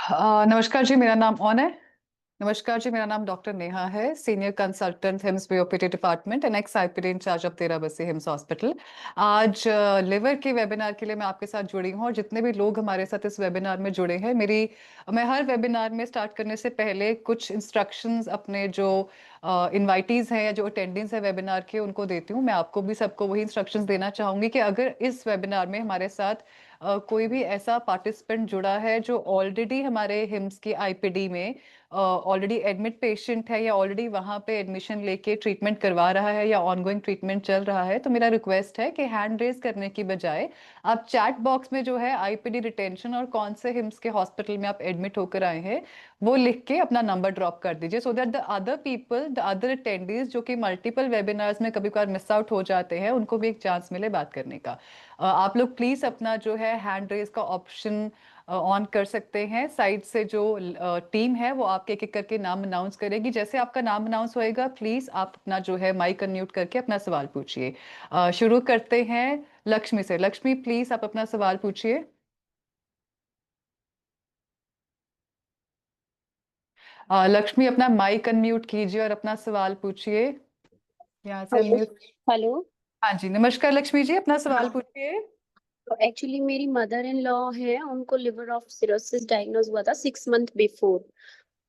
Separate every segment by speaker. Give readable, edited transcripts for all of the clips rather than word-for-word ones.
Speaker 1: नमस्कार जी, मेरा नाम ऑन है। नमस्कार जी, मेरा नाम डॉक्टर नेहा है, senior consultant HIIMS BOPT department and ex IPD incharge of 13 Basti HIIMS hospital. आज लिवर के वेबिनार के लिए मैं आपके साथ जुड़ी हूँ और जितने भी लोग हमारे साथ इस वेबिनार में जुड़े हैं, मैं हर वेबिनार में स्टार्ट करने से पहले कुछ इंस्ट्रक्शंस अपने जो इनवाइटीज हैं या जो अटेंडेंस है वेबिनार के उनको देती हूँ। मैं आपको भी सबको वही इंस्ट्रक्शंस देना चाहूंगी कि अगर इस वेबिनार में हमारे साथ कोई भी ऐसा पार्टिसिपेंट जुड़ा है जो ऑलरेडी हमारे हिम्स की आईपीडी में ऑलरेडी एडमिट पेशेंट है या ऑलरेडी वहां पे एडमिशन लेके ट्रीटमेंट करवा रहा है या ऑनगोइंग ट्रीटमेंट चल रहा है, तो मेरा रिक्वेस्ट है कि हैंड रेज करने की बजाय आप चैट बॉक्स में जो है आईपीडी रिटेंशन और कौन से हिम्स के हॉस्पिटल में आप एडमिट होकर आए हैं वो लिख के अपना नंबर ड्रॉप कर दीजिए, so that the other people, the other attendees जो कि मल्टीपल वेबिनार्स में कभी कभार मिस आउट हो जाते हैं, उनको भी एक चांस मिले बात करने का। आप लोग प्लीज अपना जो है हैंड रेज का ऑप्शन ऑन कर सकते हैं। साइड से जो टीम है वो आपके एक एक करके नाम अनाउंस करेगी। जैसे आपका नाम अनाउंस होएगा, प्लीज आप अपना जो है माइक अनम्यूट करके अपना सवाल पूछिए। शुरू करते हैं लक्ष्मी से। लक्ष्मी, प्लीज आप अपना सवाल पूछिए। लक्ष्मी, अपना माइक अनम्यूट कीजिए और अपना सवाल पूछिए। यहाँ से
Speaker 2: हेलो।
Speaker 1: अनम्यूट।
Speaker 2: हेलो।
Speaker 1: हाँ जी, नमस्कार लक्ष्मी जी, अपना सवाल
Speaker 2: हाँ,
Speaker 1: पूछिए।
Speaker 2: तो एक्चुअली मेरी मदर इन लॉ है, उनको लिवर ऑफ सिरोसिस डायग्नोज हुआ था 6 मंथ बिफोर।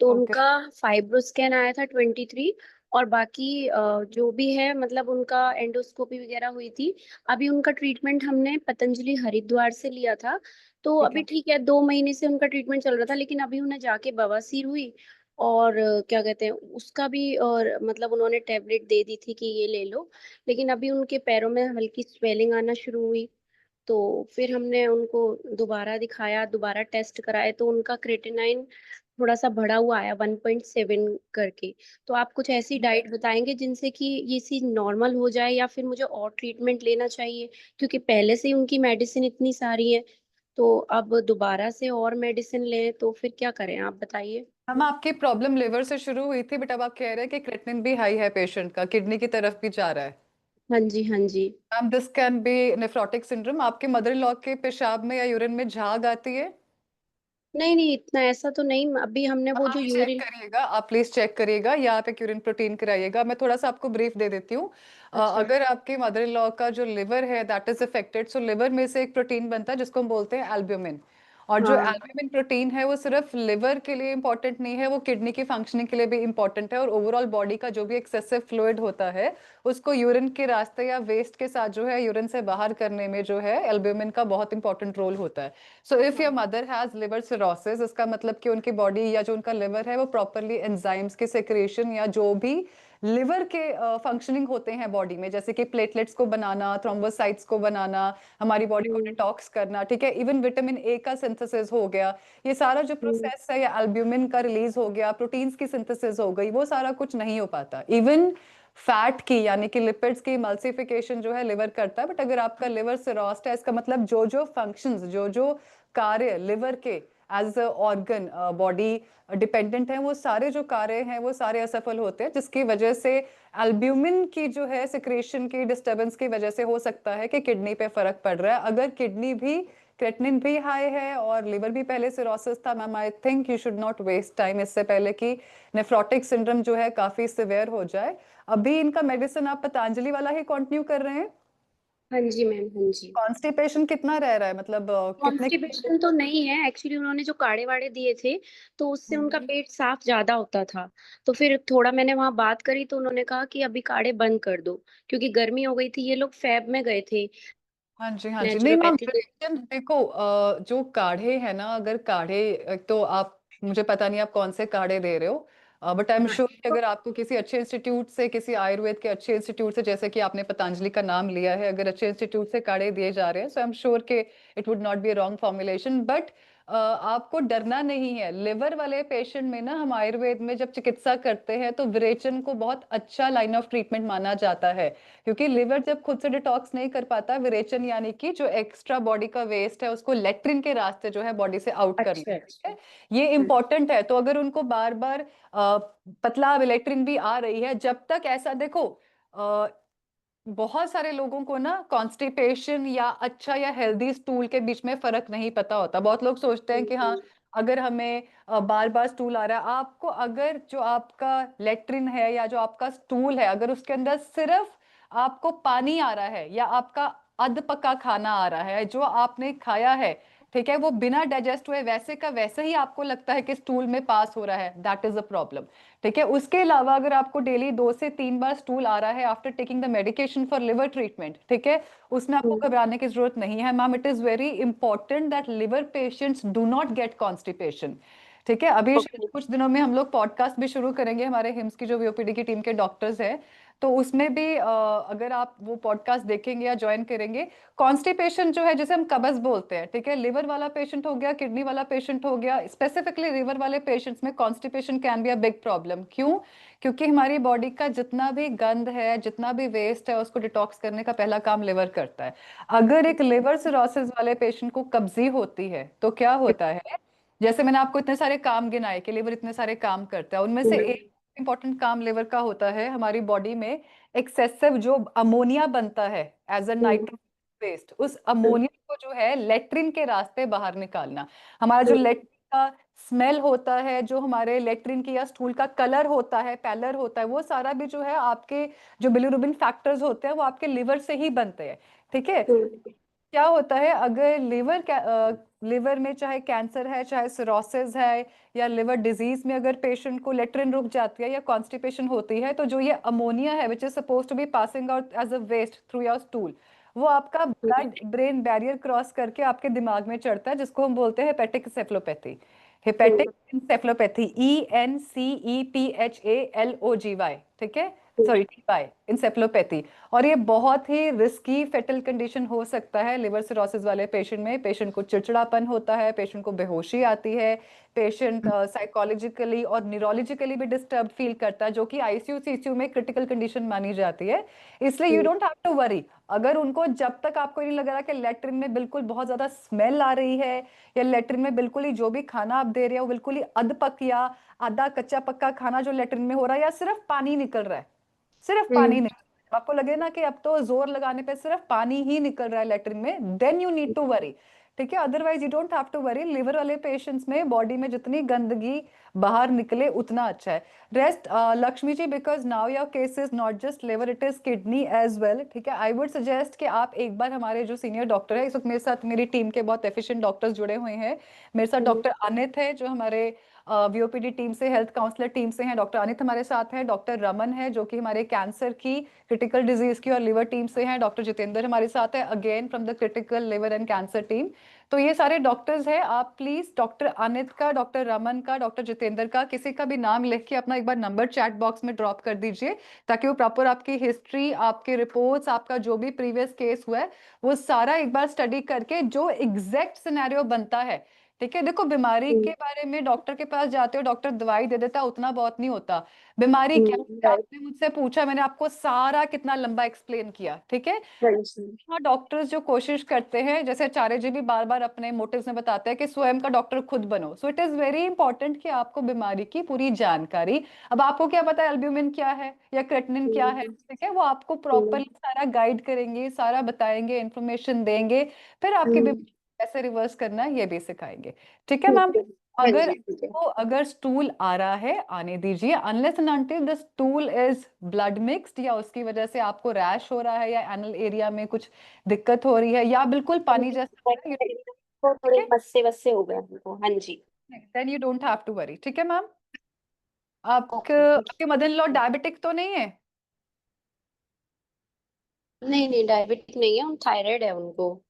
Speaker 2: तो
Speaker 1: ओके।
Speaker 2: उनका फाइब्रो स्कैन आया था 23। और बाकी जो भी है मतलब उनका एंडोस्कोपी वगैरह हुई थी। अभी उनका ट्रीटमेंट हमने पतंजलि हरिद्वार से लिया था। तो
Speaker 1: ठीक
Speaker 2: अभी
Speaker 1: है।
Speaker 2: ठीक है, 2 महीने से उनका ट्रीटमेंट चल रहा था, लेकिन अभी उन्हें जाके बवासीर हुई। और क्या कहते हैं उसका भी, और मतलब उन्होंने टेबलेट दे दी थी कि ये ले लो। लेकिन अभी उनके पैरों में हल्की स्वेलिंग आना शुरू हुई। तो फिर हमने उनको दोबारा दिखाया, दोबारा टेस्ट कराए, तो उनका क्रेटिनाइन थोड़ा सा बढ़ा हुआ आया 1.7 करके। तो आप कुछ ऐसी डाइट बताएंगे जिनसे कि ये चीज नॉर्मल हो जाए, या फिर मुझे और ट्रीटमेंट लेना चाहिए? क्योंकि पहले से ही उनकी मेडिसिन इतनी सारी है, तो अब दोबारा से और मेडिसिन लें तो फिर क्या करें, आप बताइए।
Speaker 1: हम आपकी प्रॉब्लम लिवर से शुरू हुई थी, बट अब आप कह रहे हैं कि क्रेटिनिन भी हाई है पेशेंट का, किडनी की तरफ भी जा रहा है।
Speaker 2: हाँ जी, हाँ जी।
Speaker 1: Ma'am, this can be nephrotic syndrome. आपके मदर इन लॉ के पेशाब में या यूरिन में झाग आती है?
Speaker 2: नहीं नहीं, इतना ऐसा तो नहीं। अभी हमने वो जो
Speaker 1: आप चेक
Speaker 2: यूरिन।
Speaker 1: करिएगा, आप प्लीज चेक करिएगा या आप एक यूरिन प्रोटीन कराइएगा। मैं थोड़ा सा आपको ब्रीफ दे देती हूँ।
Speaker 2: अच्छा।
Speaker 1: अगर आपके मदर इन लॉ का जो लिवर है that is affected, so liver में से एक प्रोटीन बनता है जिसको हम बोलते हैं एल्ब्यूमिन। और जो
Speaker 2: हाँ।
Speaker 1: एल्ब्यूमिन प्रोटीन है वो सिर्फ लिवर के लिए इंपॉर्टेंट नहीं है, वो किडनी की फंक्शनिंग के लिए भी इंपॉर्टेंट है, और ओवरऑल बॉडी का जो भी एक्सेसिव फ्लूइड होता है उसको यूरिन के रास्ते या वेस्ट के साथ जो है यूरिन से बाहर करने में जो है एल्ब्यूमिन का बहुत इंपॉर्टेंट रोल होता है। सो इफ योर
Speaker 2: हाँ।
Speaker 1: मदर हैज लिवर सिरोसिस, इसका मतलब कि उनकी बॉडी या जो उनका लिवर है वो प्रॉपरली एंजाइम्स के सेक्रेशन या जो भी लिवर के फंक्शनिंग होते हैं बॉडी में, जैसे कि प्लेटलेट्स को बनाना, थ्रोम्बोसाइट्स को बनाना, हमारी बॉडी को
Speaker 2: हम्म।
Speaker 1: डिटॉक्स करना, ठीक है, इवन विटामिन ए का सिंथेसिस हो गया, ये सारा जो
Speaker 2: हम्म।
Speaker 1: प्रोसेस है, या एल्ब्यूमिन का रिलीज हो गया, प्रोटीन्स की सिंथेसिस हो गई, वो सारा कुछ नहीं हो पाता। इवन फैट की यानी कि लिपिड्स की मल्सिफिकेशन जो है लिवर करता है। बट अगर आपका लिवर सिरोस्ड है, इसका मतलब जो जो फंक्शंस, जो जो कार्य लिवर के as a organ body dependent हैं, वो सारे जो कार्य हैं वो सारे असफल होते हैं, जिसकी वजह से एल्ब्यूमिन की जो है सिक्रेशन की डिस्टरबेंस की वजह से हो सकता है कि किडनी पे फर्क पड़ रहा है। अगर किडनी भी, क्रेटिनिन भी हाई है और लिवर भी पहले सिरोसिस था, ma'am I think you should not waste time इससे पहले कि नेफ्रोटिक सिंड्रोम जो है काफी सिवियर हो जाए। अभी इनका मेडिसिन आप पतंजलि वाला ही कंटिन्यू कर रहे हैं?
Speaker 2: हाँ जी मैम, हाँ जी।
Speaker 1: कॉन्स्टिपेशन कितना रह रहा है, मतलब कितने?
Speaker 2: कॉन्स्टिपेशन तो नहीं है एक्चुअली, उन्होंने जो काढ़े वाड़े दिए थे तो उससे उनका
Speaker 1: हम्म।
Speaker 2: पेट साफ ज्यादा होता था। तो फिर थोड़ा मैंने वहां बात करी तो उन्होंने कहा कि अभी काढ़े बंद कर दो, क्योंकि गर्मी हो गई थी, ये लोग फैब में गए थे
Speaker 1: हाँ जी, हाँ जी, नहीं मैम,
Speaker 2: नेचुरोपैथी को।
Speaker 1: विरेचन देखो, जो काढ़े हैं ना, अगर काढ़े, एक तो आप, मुझे पता नहीं आप कौन से काढ़े दे रहे हो, बट आई एम
Speaker 2: हाँ।
Speaker 1: श्योर कि अगर आपको किसी अच्छे इंस्टीट्यूट से, किसी आयुर्वेद के अच्छे इंस्टीट्यूट से, जैसे कि आपने पतंजलि का नाम लिया है, अगर अच्छे इंस्टीट्यूट से काढ़े दिए जा रहे हैं, सो आई एम श्योर कि it would not be a wrong formulation. But आपको डरना नहीं है। लिवर वाले पेशेंट में ना, हम आयुर्वेद में जब चिकित्सा करते हैं तो विरेचन को बहुत अच्छा लाइन ऑफ ट्रीटमेंट माना जाता है, क्योंकि लिवर जब खुद से डिटॉक्स नहीं कर पाता, विरेचन यानी कि जो एक्स्ट्रा बॉडी का वेस्ट है उसको लेट्रिन के रास्ते जो है बॉडी से आउट करना,
Speaker 2: अच्छा
Speaker 1: ठीक
Speaker 2: अच्छा।
Speaker 1: है, ये इंपॉर्टेंट है। तो अगर उनको बार बार पतला लेट्रिन भी आ रही है, जब तक ऐसा देखो, अ, बहुत सारे लोगों को ना कॉन्स्टिपेशन या अच्छा या हेल्दी स्टूल के बीच में फर्क नहीं पता होता। बहुत लोग सोचते हैं कि हाँ,
Speaker 2: हम्म।
Speaker 1: अगर हमें बार बार स्टूल आ रहा है, आपको अगर जो आपका लेट्रिन है या जो आपका स्टूल है, अगर उसके अंदर सिर्फ आपको पानी आ रहा है या आपका अध पका खाना आ रहा है जो आपने खाया है, ठीक है, वो बिना डाइजेस्ट हुए वैसे का वैसे ही आपको लगता है कि स्टूल में पास हो रहा है, दैट इज अ प्रॉब्लम। ठीक है, उसके अलावा अगर आपको डेली 2 से 3 बार स्टूल आ रहा है after taking the medication for liver treatment, ठीक है, उसमें आपको घबराने की जरूरत नहीं है ma'am. It is very important that liver patients do not gate constipation. ठीक है, अभी शायद
Speaker 2: ओके।
Speaker 1: कुछ दिनों में हम लोग पॉडकास्ट भी शुरू करेंगे, हमारे हिम्स की जो वीओपीडी की टीम के डॉक्टर्स हैं, तो उसमें भी अगर आप वो पॉडकास्ट देखेंगे या ज्वाइन करेंगे, कॉन्स्टिपेशन जो है जिसे हम कब्ज बोलते हैं, ठीक है, लिवर वाला पेशेंट हो गया, किडनी वाला पेशेंट हो गया, स्पेसिफिकली लिवर वाले पेशेंट्स में constipation can be a big problem. क्यों? क्योंकि हमारी बॉडी का जितना भी गंद है, जितना भी वेस्ट है, उसको डिटॉक्स करने का पहला काम लिवर करता है। अगर एक लिवर सिरोसिस वाले पेशेंट को कब्जी होती है तो क्या होता है, जैसे मैंने आपको इतने सारे काम गिनाए कि लिवर इतने सारे काम करता है, उनमें से एक इंपॉर्टेंट काम लिवर का होता है हमारी बॉडी में एक्सेसिव जो अमोनिया बनता है एज अ नाइट्रोजन वेस्ट, उस अमोनिया को जो है लेट्रिन के रास्ते बाहर निकालना। हमारा जो लेट्रिन का स्मेल होता है, जो हमारे लेट्रिन की या स्टूल का कलर होता है, पैलर होता है, वो सारा भी जो है आपके जो बिलिरुबिन फैक्टर्स होते हैं वो आपके लिवर से ही बनते हैं। ठीक है, क्या होता है अगर लिवर में चाहे कैंसर है, चाहे सिरोसिस है, या लिवर डिजीज में अगर पेशेंट को लेट्रिन रुक जाती है या कॉन्स्टिपेशन होती है, तो जो ये अमोनिया है which is suppose to be passing out as a waste through your stool, वो आपका ब्लड ब्रेन बैरियर क्रॉस करके आपके दिमाग में चढ़ता है, जिसको हम बोलते हैं हेपेटिक सेफलोपैथी। हेपेटिक इंसेफलोपैथी, ENCEPHALOGY, ठीक है, सॉरी TY, इंसेफलोपैथी। और ये बहुत ही रिस्की फेटल कंडीशन हो सकता है लिवर सिरोसिस वाले पेशेंट में। पेशेंट को चिड़चिड़ापन होता है, पेशेंट को बेहोशी आती है, पेशेंट साइकोलॉजिकली और न्यूरोलॉजिकली भी डिस्टर्ब फील करता है, जो कि आईसीयू सीसीयू में क्रिटिकल कंडीशन मानी जाती है। इसलिए you don't have to worry. अगर उनको जब तक आपको नहीं लग रहा कि लेटरिन में बिल्कुल बहुत ज्यादा स्मेल आ रही है, या लेटरिन में बिल्कुल ही जो भी खाना आप दे रहे हो बिल्कुल ही अध पक या आधा कच्चा पक्का खाना जो लेटरिन में हो रहा है, या सिर्फ पानी निकल रहा है, सिर्फ पानी निकल रहा है, आपको लगे ना कि अब तो जोर लगाने पे सिर्फ पानी ही निकल रहा है लेटरिन में, then you need to worry. ठीक है, otherwise you don't have to worry. Liver वाले पेशेंट्स में बॉडी में जितनी गंदगी बाहर निकले उतना अच्छा है। Rest Lakshmi ji, because now your case is not just liver, it is kidney as well. ठीक है, आई वुड सजेस्ट कि आप एक बार हमारे जो सीनियर डॉक्टर है, इस वक्त मेरे साथ मेरी टीम के बहुत एफिशिएंट डॉक्टर्स जुड़े हुए हैं, मेरे साथ डॉक्टर अनित है जो हमारे वीओपीडी टीम से, हेल्थ काउंसलर टीम से हैं, डॉक्टर अनित हमारे साथ हैं, डॉक्टर रमन है जो कि हमारे कैंसर की, क्रिटिकल डिजीज की और लिवर टीम से हैं, डॉक्टर जितेंद्र हमारे साथ है again from the critical liver and cancer team. तो ये सारे डॉक्टर्स हैं, आप प्लीज डॉक्टर अनित का, डॉक्टर रमन का, डॉक्टर जितेंद्र का किसी का भी नाम लिख के अपना एक बार नंबर चैट बॉक्स में ड्रॉप कर दीजिए, ताकि वो प्रॉपर आपकी हिस्ट्री, आपके रिपोर्ट्स, आपका जो भी प्रीवियस केस हुआ है वो सारा एक बार स्टडी करके जो एग्जैक्ट सिनेरियो बनता है। ठीक है, देखो बीमारी के बारे में डॉक्टर के पास जाते हो, डॉक्टर दवाई दे देता है, उतना बहुत नहीं होता। बीमारी क्या है,
Speaker 2: राइट।
Speaker 1: आपने मुझसे पूछा, मैंने आपको सारा कितना लंबा एक्सप्लेन किया। ठीक है, हाँ, डॉक्टर्स जो कोशिश करते हैं, जैसे आचार्य जी भी बार बार अपने मोटिव्स में बताते हैं कि स्वयं का डॉक्टर खुद बनो। So it is very important कि आपको बीमारी की पूरी जानकारी, अब आपको क्या पता है एल्ब्यूमिन क्या है या क्रेटनिन क्या है, ठीक है, वो आपको प्रॉपरली सारा गाइड करेंगे, सारा बताएंगे, इंफॉर्मेशन देंगे, फिर आपकी बीमारी कैसे रिवर्स करना है ये भी सिखाएंगे। ठीक है मैम,
Speaker 2: हाँ
Speaker 1: अगर
Speaker 2: जी, ठीक है।
Speaker 1: तो अगर स्टूल आ रहा है आने दीजिए, unless and until the stool is blood mixed, या उसकी वजह से आपको रैश हो रहा है या एनल एरिया में कुछ दिक्कत हो रही है या बिल्कुल पानी जैसा हो रहा है,
Speaker 2: तो
Speaker 1: ठीक
Speaker 2: थोड़े
Speaker 1: है,
Speaker 2: बस्से बस्से हो गए हमको। हाँ जी।
Speaker 1: Then you don't have to worry. ठीक है मैम, आपके
Speaker 2: ओके।
Speaker 1: आपके मदर इन लॉ डायबिटिक तो नहीं है?
Speaker 2: नहीं नहीं, डायबिटिक नहीं है, उन थायराइड है उनको।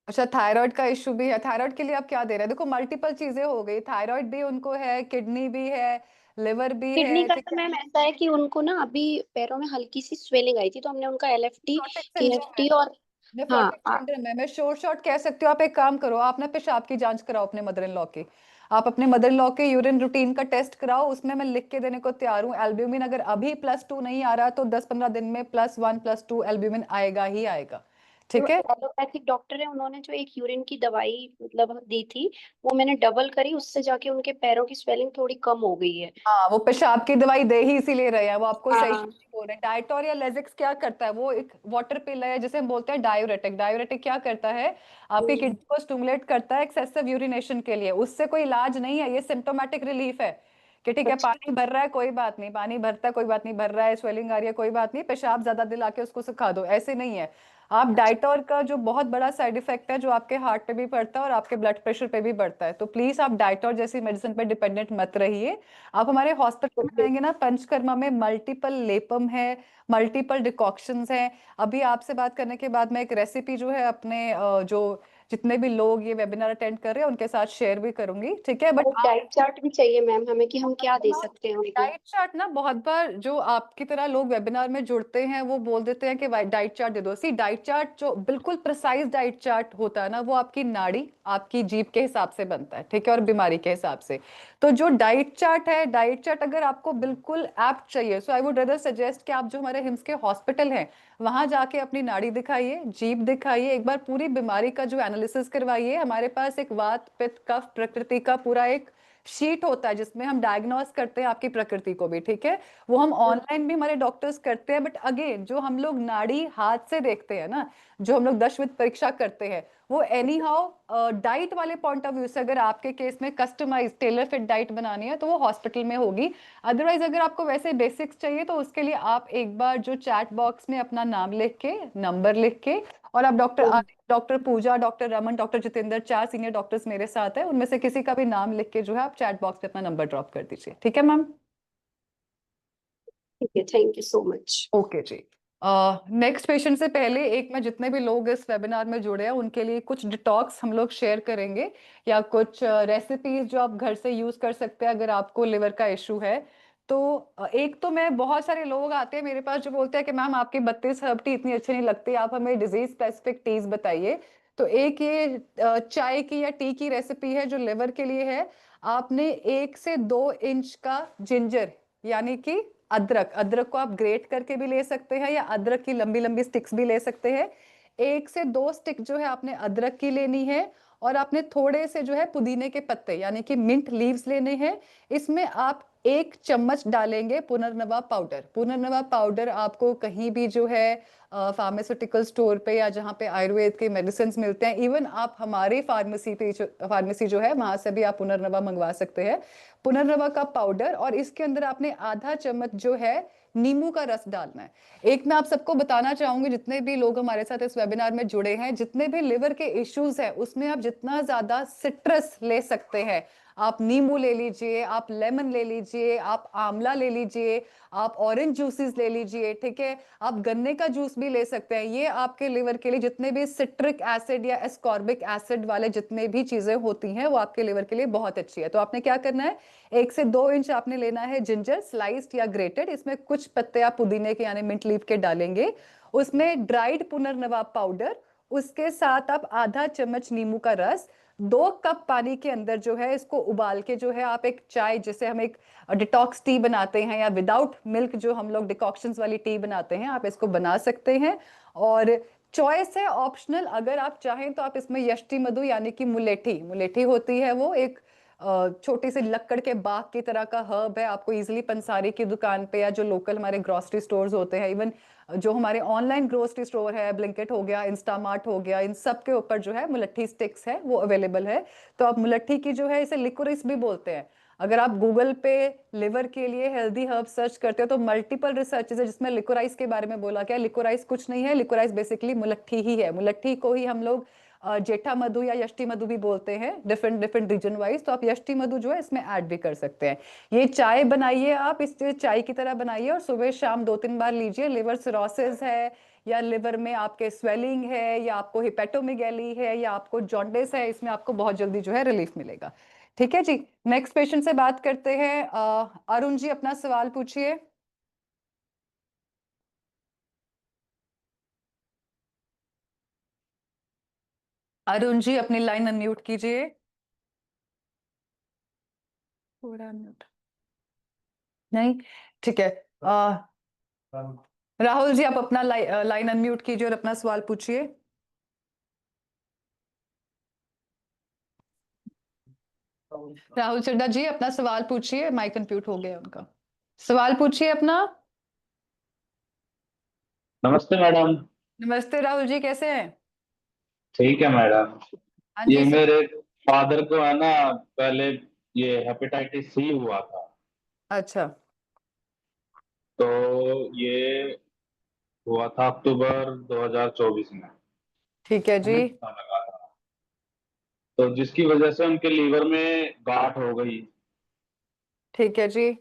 Speaker 1: अच्छा, थायराइड का इशू भी है। थायराइड के लिए आप क्या दे रहे हैं? देखो मल्टीपल चीजें हो गई, थायराइड भी उनको है, किडनी भी है, लिवर भी
Speaker 2: किडनी
Speaker 1: है,
Speaker 2: का
Speaker 1: ठीक
Speaker 2: तो
Speaker 1: है,
Speaker 2: मैम ऐसा है कि उनको ना अभी पैरों में हल्की सी स्वेलिंग आई थी, तो हमने उनका LFT,
Speaker 1: नेफ्रोटिक सिंड्रोम है,
Speaker 2: KFT और हाँ
Speaker 1: नेफ्रोटिक सिंड्रोम है। मैं शॉर्ट शॉर्ट कह सकती हूँ, आप एक काम करो, आप ना पेशाब की जांच कराओ अपने मदर इन लॉ की, आप अपने मदर इन लॉ के यूरिन रूटीन का टेस्ट कराओ, उसमें मैं लिख के देने को तैयार हूँ। एल्ब्यूमिन अगर अभी +2 नहीं आ रहा तो 10-15 दिन में +1 +2 एल्ब्यूमिन आएगा ही आएगा। ठीक है।
Speaker 2: एलोपैथिक डॉक्टर है, उन्होंने जो एक यूरिन की दवाई मतलब दी थी, वो मैंने डबल करी, उससे जाके उनके पैरों की स्वेलिंग थोड़ी कम हो गई है।
Speaker 1: हाँ, वो पेशाब की दवाई दे ही इसीलिए रहे हैं, वो आपको सही
Speaker 2: हाँ।
Speaker 1: नहीं बोल रहे। डाइटोर या लेजिक्स क्या करता है, वो एक वाटर पिल है जिसे हम बोलते हैं डायूरेटिक। डायूरेटिक क्या करता है, आपकी
Speaker 2: हम्म।
Speaker 1: किडनी को स्टिमुलेट करता है एक्सेसिव यूरिनेशन के लिए। उससे कोई इलाज नहीं है, ये सिम्टोमेटिक रिलीफ है कि ठीक है,
Speaker 2: अच्छा।
Speaker 1: पानी भर रहा है कोई बात नहीं, पानी भरता है कोई बात नहीं, भर रहा है, स्वेलिंग आ रही है कोई बात नहीं, पेशाब ज्यादा दिला के उसको सुखा दो, ऐसे नहीं है। आप
Speaker 2: अच्छा।
Speaker 1: डाइटोर का जो बहुत बड़ा साइड इफेक्ट है, जो आपके हार्ट पे भी पड़ता है और आपके ब्लड प्रेशर पे भी पड़ता है, तो प्लीज आप डाइटोर जैसी मेडिसिन पे डिपेंडेंट मत रहिए। आप हमारे हॉस्पिटल में
Speaker 2: ओके।
Speaker 1: आएंगे ना, पंचकर्मा में मल्टीपल लेपम है, मल्टीपल डिकॉक्शंस हैं। अभी आपसे बात करने के बाद मैं एक रेसिपी जो है अपने जो जितने भी लोग ये वेबिनार अटेंड कर रहे हैं उनके साथ शेयर भी करूंगी, ठीक है। बट
Speaker 2: और एक डाइट चार्ट भी चाहिए मैम हमें, कि हम क्या दे
Speaker 1: हाँ,
Speaker 2: सकते हैं उनको।
Speaker 1: डाइट चार्ट ना, बहुत बार जो आपकी तरह लोग वेबिनार में जुड़ते हैं वो बोल देते हैं कि डाइट चार्ट दे दो। सी, डाइट चार्ट जो बिल्कुल प्रिसाइज डाइट चार्ट होता है ना, वो आपकी नाड़ी, आपकी जीभ के हिसाब से बनता है, ठीक है, और बीमारी के हिसाब से। तो जो डाइट चार्ट है, डाइट चार्ट अगर आपको बिल्कुल एप्ट चाहिए, सो आई वुड रेदर सजेस्ट कि आप जो हमारे हिम्स के हॉस्पिटल हैं वहां जाके अपनी नाड़ी दिखाइए, जीभ दिखाइए, एक बार पूरी बीमारी का जो एनालिसिस करवाइए। हमारे पास एक वात पित्त कफ प्रकृति का पूरा एक शीट होता है जिसमें हम डायग्नोस करते हैं आपकी प्रकृति को भी, ठीक है। वो हम ऑनलाइन भी हमारे डॉक्टर्स करते हैं, बट अगेन जो हम लोग नाड़ी हाथ से देखते हैं ना, जो हम लोग दशविध परीक्षा करते हैं, वो एनी हाउ डाइट वाले पॉइंट ऑफ व्यू से अगर आपके केस में कस्टमाइज टेलर फिट डाइट बनानी है तो वो हॉस्पिटल में होगी। अदरवाइज अगर आपको वैसे बेसिक्स चाहिए तो उसके लिए आप एक बार जो चैट बॉक्स में अपना नाम लिख के, नंबर लिख के, और आप doctor Pooja, doctor Raman, doctor Jitendra, 4 senior doctors मेरे साथ है, उनमें से किसी का भी नाम लिख के जो है आप चैट बॉक्स पे अपना नंबर ड्रॉप कर दीजिए, ठीक है मैम।
Speaker 2: ठीक है, thank you so much.
Speaker 1: Okay जी। नेक्स्ट पेशेंट से पहले एक, मैं जितने भी लोग इस वेबिनार में जुड़े हैं उनके लिए कुछ डिटॉक्स हम लोग शेयर करेंगे, या कुछ रेसिपीज जो आप घर से यूज कर सकते हैं अगर आपको लिवर का इशू है। तो एक तो मैं, बहुत सारे लोग आते हैं मेरे पास जो बोलते हैं कि मैम आपकी 32 हर्ब टी इतनी अच्छी नहीं लगती, आप हमें डिजीज स्पेसिफिक टीज बताइए। तो एक ये चाय की या टी की रेसिपी है जो लिवर के लिए है। आपने 1 से 2 इंच का जिंजर, यानी कि अदरक, अदरक को आप ग्रेट करके भी ले सकते हैं या अदरक की लंबी लंबी स्टिक्स भी ले सकते हैं। 1 से 2 स्टिक जो है आपने अदरक की लेनी है, और आपने थोड़े से जो है पुदीने के पत्ते यानी कि मिंट लीव्स लेने हैं। इसमें आप 1 चम्मच डालेंगे पुनर्नवा पाउडर। पुनर्नवा पाउडर आपको कहीं भी जो है फार्मास्यूटिकल स्टोर पे या जहाँ पे आयुर्वेद के मेडिसिन मिलते हैं, इवन आप हमारे फार्मेसी जो है वहां से भी आप पुनर्नवा मंगवा सकते हैं। पुनर्नवा का पाउडर, और इसके अंदर आपने आधा चम्मच जो है नींबू का रस डालना है। एक मैं आप सबको बताना चाहूंगी, जितने भी लोग हमारे साथ इस वेबिनार में जुड़े हैं, जितने भी लिवर के इश्यूज हैं उसमें आप जितना ज्यादा सिट्रस ले सकते हैं, आप नींबू ले लीजिए, आप लेमन ले लीजिए, आप आंवला ले लीजिए, आप ऑरेंज जूसेस ले लीजिए, ठीक है, आप गन्ने का जूस भी ले सकते हैं। ये आपके लिवर के लिए जितने भी सिट्रिक एसिड या एस्कॉर्बिक एसिड वाले जितने भी चीजें होती हैं वो आपके लिवर के लिए बहुत अच्छी है। तो आपने क्या करना है, 1 से 2 इंच आपने लेना है जिंजर, स्लाइस्ड या ग्रेटेड, इसमें कुछ पत्ते आप पुदीने के यानी मिंट लीफ के डालेंगे, उसमें ड्राइड पुनर्नवा पाउडर, उसके साथ आप आधा चम्मच नींबू का रस, 2 कप पानी के अंदर जो है इसको उबाल के जो है आप एक चाय, जैसे हम एक डिटॉक्स टी बनाते हैं या विदाउट मिल्क जो हम लोग डिकॉक्शंस वाली टी बनाते हैं, आप इसको बना सकते हैं। और चॉइस है ऑप्शनल, अगर आप चाहें तो आप इसमें यष्टि मधु यानी कि मुलेठी, मुलेठी होती है वो एक छोटी सी लक्कड़ के बाग की तरह का हर्ब है, आपको इजीली पंसारी की दुकान पे या जो लोकल हमारे ग्रोसरी स्टोर्स होते हैं, इवन जो हमारे ऑनलाइन ग्रोसरी स्टोर है, ब्लिंकिट हो गया, इंस्टामार्ट हो गया, इन सब के ऊपर जो है मुलट्ठी स्टिक्स है वो अवेलेबल है। तो आप मुलट्ठी की जो है, इसे लिकोरिस भी बोलते हैं। अगर आप गूगल पे लिवर के लिए हेल्दी हर्ब सर्च करते हो तो मल्टीपल रिसर्चेज है जिसमें लिकोराइस के बारे में बोला गया। लिकोराइस कुछ नहीं है, लिकोराइस बेसिकली मुलट्ठी ही है। मुलट्ठी को ही हम लोग जेठा मधु या यष्टि मधु भी बोलते हैं, डिफरेंट डिफरेंट रीजन वाइज। तो आप यष्टि मधु जो है इसमें ऐड भी कर सकते हैं। ये चाय बनाइए, आप इस चाय की तरह बनाइए और सुबह शाम 2-3 बार लीजिए। लिवर सिरोसिस है या लिवर में आपके स्वेलिंग है या आपको हिपेटोमेगैली है या आपको जॉन्डिस है, इसमें आपको बहुत जल्दी जो है रिलीफ मिलेगा। ठीक है जी। नेक्स्ट पेशेंट से बात करते हैं। अरुण जी अपना सवाल पूछिए। अरुण जी अपनी लाइन अनम्यूट कीजिए। थोड़ा म्यूट नहीं, ठीक है। राहुल जी आप अपना लाइन अनम्यूट कीजिए और अपना सवाल पूछिए। राहुल चड्डा जी अपना सवाल पूछिए, माइक अनम्यूट हो गया उनका। सवाल पूछिए अपना।
Speaker 3: नमस्ते मैडम।
Speaker 1: नमस्ते राहुल जी, कैसे हैं?
Speaker 3: ठीक है मैडम।
Speaker 1: हाँ
Speaker 3: ये
Speaker 1: जी सर।
Speaker 3: मेरे फादर को है ना, पहले ये हेपेटाइटिस सी हुआ था।
Speaker 1: अच्छा।
Speaker 3: तो ये हुआ था अक्टूबर 2024 में।
Speaker 1: ठीक है जी।
Speaker 3: हमें पता लगा था, तो जिसकी वजह से उनके लीवर में गांठ हो गई।
Speaker 1: ठीक है जी।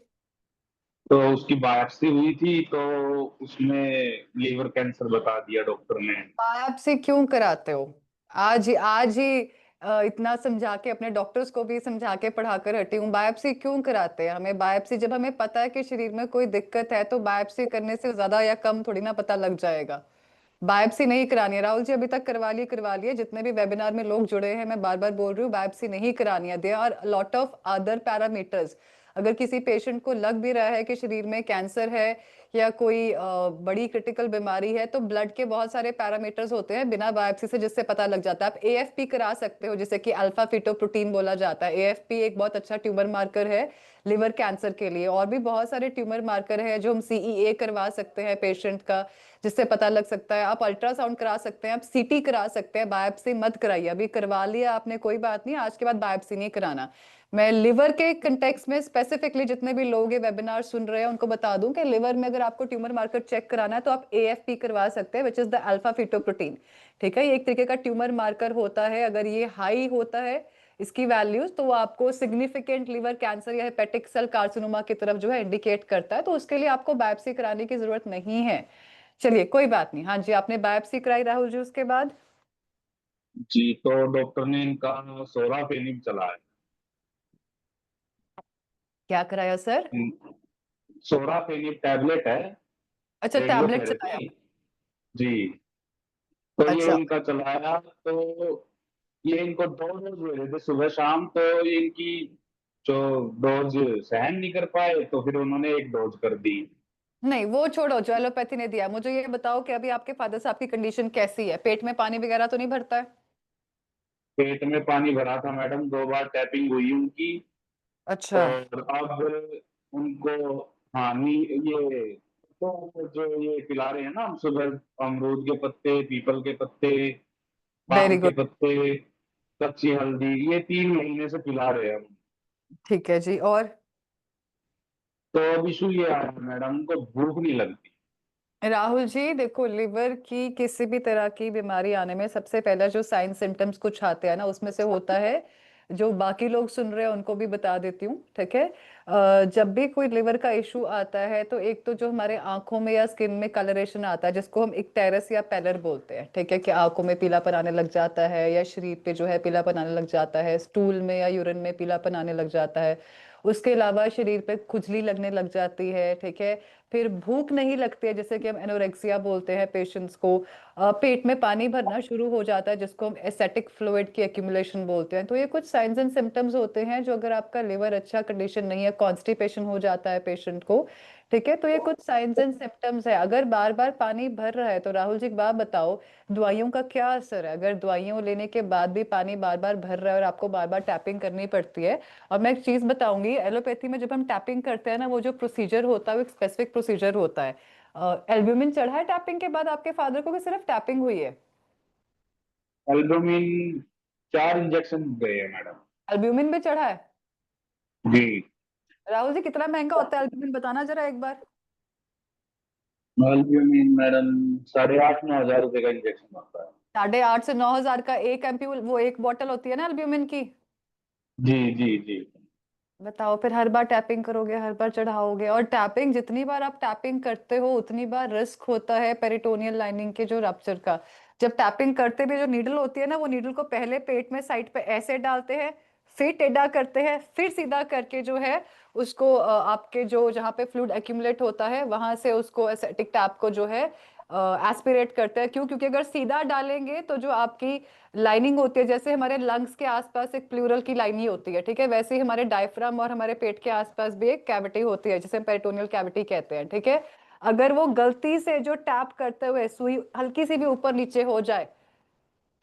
Speaker 3: तो उसकी बायोप्सी हुई थी, तो उसमें लीवर कैंसर बता दिया डॉक्टर ने।
Speaker 1: बायोप्सी क्यों कराते हो? आज ही इतना समझा के अपने डॉक्टर्स को भी समझा के पढ़ा कर हटी हूँ। बायोप्सी क्यों कराते हैं हमें? बायोप्सी जब हमें पता है कि शरीर में कोई दिक्कत है तो बायोप्सी करने से ज्यादा या कम थोड़ी ना पता लग जाएगा। बायोप्सी नहीं करानी है राहुल जी, अभी तक करवा लिए जितने भी वेबिनार में लोग जुड़े हैं, मैं बार बार बोल रही हूँ बायोप्सी नहीं करानी है। There are lot of other parameters. अगर किसी पेशेंट को लग भी रहा है कि शरीर में कैंसर है या कोई बड़ी क्रिटिकल बीमारी है, तो ब्लड के बहुत सारे पैरामीटर्स होते हैं बिना बायोप्सी से जिससे पता लग जाता है। आप एएफपी करा सकते हो, जिसे कि अल्फा फीटोप्रोटीन बोला जाता है। एएफपी एक बहुत अच्छा ट्यूमर मार्कर है लिवर कैंसर के लिए। और भी बहुत सारे ट्यूमर मार्कर है जो हम सीईए करवा सकते हैं पेशेंट का, जिससे पता लग सकता है। आप अल्ट्रासाउंड करा सकते हैं, आप सीटी करा सकते हैं। बायोप्सी मत कराइए, अभी करवा लिया आपने कोई बात नहीं, आज के बाद बायोप्सी नहीं कराना। मैं लिवर के कंटेक्स में स्पेसिफिकली जितने भी लोग ये वेबिनार सुन रहे हैं उनको बता दूं कि लिवर में अगर आपको ट्यूमर मार्कर चेक कराना है तो आप एएफपी करवा सकते हैं, which is the alpha fetoprotein. ठीक है, ये एक तरीके का ट्यूमर मार्कर होता है। अगर ये हाई होता है इसकी वैल्यूज, तो वो आपको सिग्निफिकेंट लिवर कैंसर या हेपेटिक सेल कार्सिनोमा की तरफ जो है इंडिकेट करता है, तो उसके लिए आपको बायोप्सी कराने की जरूरत नहीं है। चलिए कोई बात नहीं। हाँ जी, आपने बायोप्सी कराई राहुल जी, उसके बाद?
Speaker 3: जी, तो डॉक्टर ने इनका सोराफेनिब चलाया।
Speaker 1: क्या कराया सर?
Speaker 3: सोराफेनिब टैबलेट है,
Speaker 1: अच्छा, टैबलेट चलाया।
Speaker 3: रेडियोथेरेपी। जी। तो ये
Speaker 1: अच्छा।
Speaker 3: इनका चलाया, तो ये इनको दो डोज दे रहे थे सुबह शाम। तो ये इनकी जो डोज सहन नहीं कर पाए, तो फिर उन्होंने एक डोज कर दी।
Speaker 1: नहीं वो छोड़ो जो एलोपैथी ने दिया। मुझे ये बताओ कि अभी आपके फादर साहब की कंडीशन कैसी है? पेट में पानी वगैरह तो नहीं भरता है?
Speaker 3: पेट में पानी भरा था मैडम, 2 बार टैपिंग हुई उनकी।
Speaker 1: अच्छा।
Speaker 3: और अब उनको, हाँ नी ये, तो जो ये पिला रहे हैं ना हम सुबह, अमरूद के पत्ते, पीपल के पत्ते,
Speaker 1: वेरी
Speaker 3: पान के
Speaker 1: गुड।
Speaker 3: पत्ते, कच्ची हल्दी, ये 3 महीने से पिला रहे हैं हम।
Speaker 1: ठीक है जी। और?
Speaker 3: तो अब इशू ये आ रहा है मैडम, उनको भूख नहीं लगती।
Speaker 1: राहुल जी देखो, लिवर की किसी भी तरह की बीमारी आने में सबसे पहला जो साइन सिम्टम्स कुछ आते हैं ना, उसमें से होता है, जो बाकी लोग सुन रहे हैं उनको भी बता देती हूँ, ठीक है? जब भी कोई लिवर का इशू आता है तो एक तो जो हमारे आंखों में या स्किन में कलरेशन आता है, जिसको हम इक्टेरस या पैलर बोलते हैं, ठीक है, कि आंखों में पीलापन आने लग जाता है या शरीर पे जो है पीलापन आने लग जाता है, स्टूल में या यूरिन में पीलापन आने लग जाता है। उसके अलावा शरीर पे खुजली लगने लग जाती है, ठीक है। फिर भूख नहीं लगती है, जैसे कि हम एनोरेक्सिया बोलते हैं पेशेंट्स को। पेट में पानी भरना शुरू हो जाता है, जिसको हम एसेटिक फ्लूइड की एक्यूमुलेशन बोलते हैं। तो ये कुछ साइंस एंड सिम्टम्स होते हैं जो, अगर आपका लिवर अच्छा कंडीशन नहीं है, कॉन्स्टिपेशन हो जाता है पेशेंट को, ठीक है, तो ये कुछ साइंस एंड सिम्टम्स है। अगर बार बार पानी भर रहा है तो राहुल जी एक बात बताओ, दवाइयों का क्या असर है? अगर दवाइयों लेने के बाद भी पानी बार बार भर रहा है और आपको बार बार टैपिंग करनी पड़ती है। और मैं एक चीज बताऊंगी, एलोपैथी में जब हम टैपिंग करते हैं ना, वो जो प्रोसीजर होता है वो एक स्पेसिफिक प्रोसीजर होता है। एल्ब्यूमिन चढ़ा है टैपिंग के बाद आपके फादर को, कि सिर्फ टैपिंग हुई है?
Speaker 3: एल्बुमिन 4 इंजेक्शन गए हैं मैडम।
Speaker 1: एल्ब्यूमिन भी चढ़ा है?
Speaker 3: जी।
Speaker 1: राहुल जी कितना महंगा होता है एल्ब्यूमिन, बताना जरा एक बार।
Speaker 3: एल्बुमिन मैडम 8,500-9,000 रुपए का इंजेक्शन होता है।
Speaker 1: 8,500 से 9,000 का एक एम्प्यूल, वो एक बॉटल होती है ना एल्ब्यूमिन की?
Speaker 3: जी जी जी।
Speaker 1: बताओ, फिर हर बार टैपिंग करोगे, हर बार चढ़ाओगे, और टैपिंग जितनी बार आप टैपिंग करते हो उतनी बार रिस्क होता है पेरिटोनियल लाइनिंग के जो रप्चर का। जब टैपिंग करते भी जो नीडल होती है ना, वो नीडल को पहले पेट में साइड पे ऐसे डालते हैं, फिर टेढ़ा करते हैं, फिर सीधा करके जो है उसको आपके जो जहाँ पे फ्लूइड एक्यूमुलेट होता है वहां से उसको एसेटिक टैप को जो है एस्पिरेट करते हैं। क्यों? क्योंकि अगर सीधा डालेंगे तो जो आपकी लाइनिंग होती है, जैसे हमारे लंग्स के आसपास एक प्लूरल की लाइनिंग होती है, ठीक है, वैसे ही हमारे डायफ्राम और हमारे पेट के आसपास भी एक कैविटी होती है जिसे हम पेरिटोनियल कैविटी कहते हैं, ठीक है। अगर वो गलती से जो टैप करते हुए सुई हल्की सी भी ऊपर नीचे हो जाए,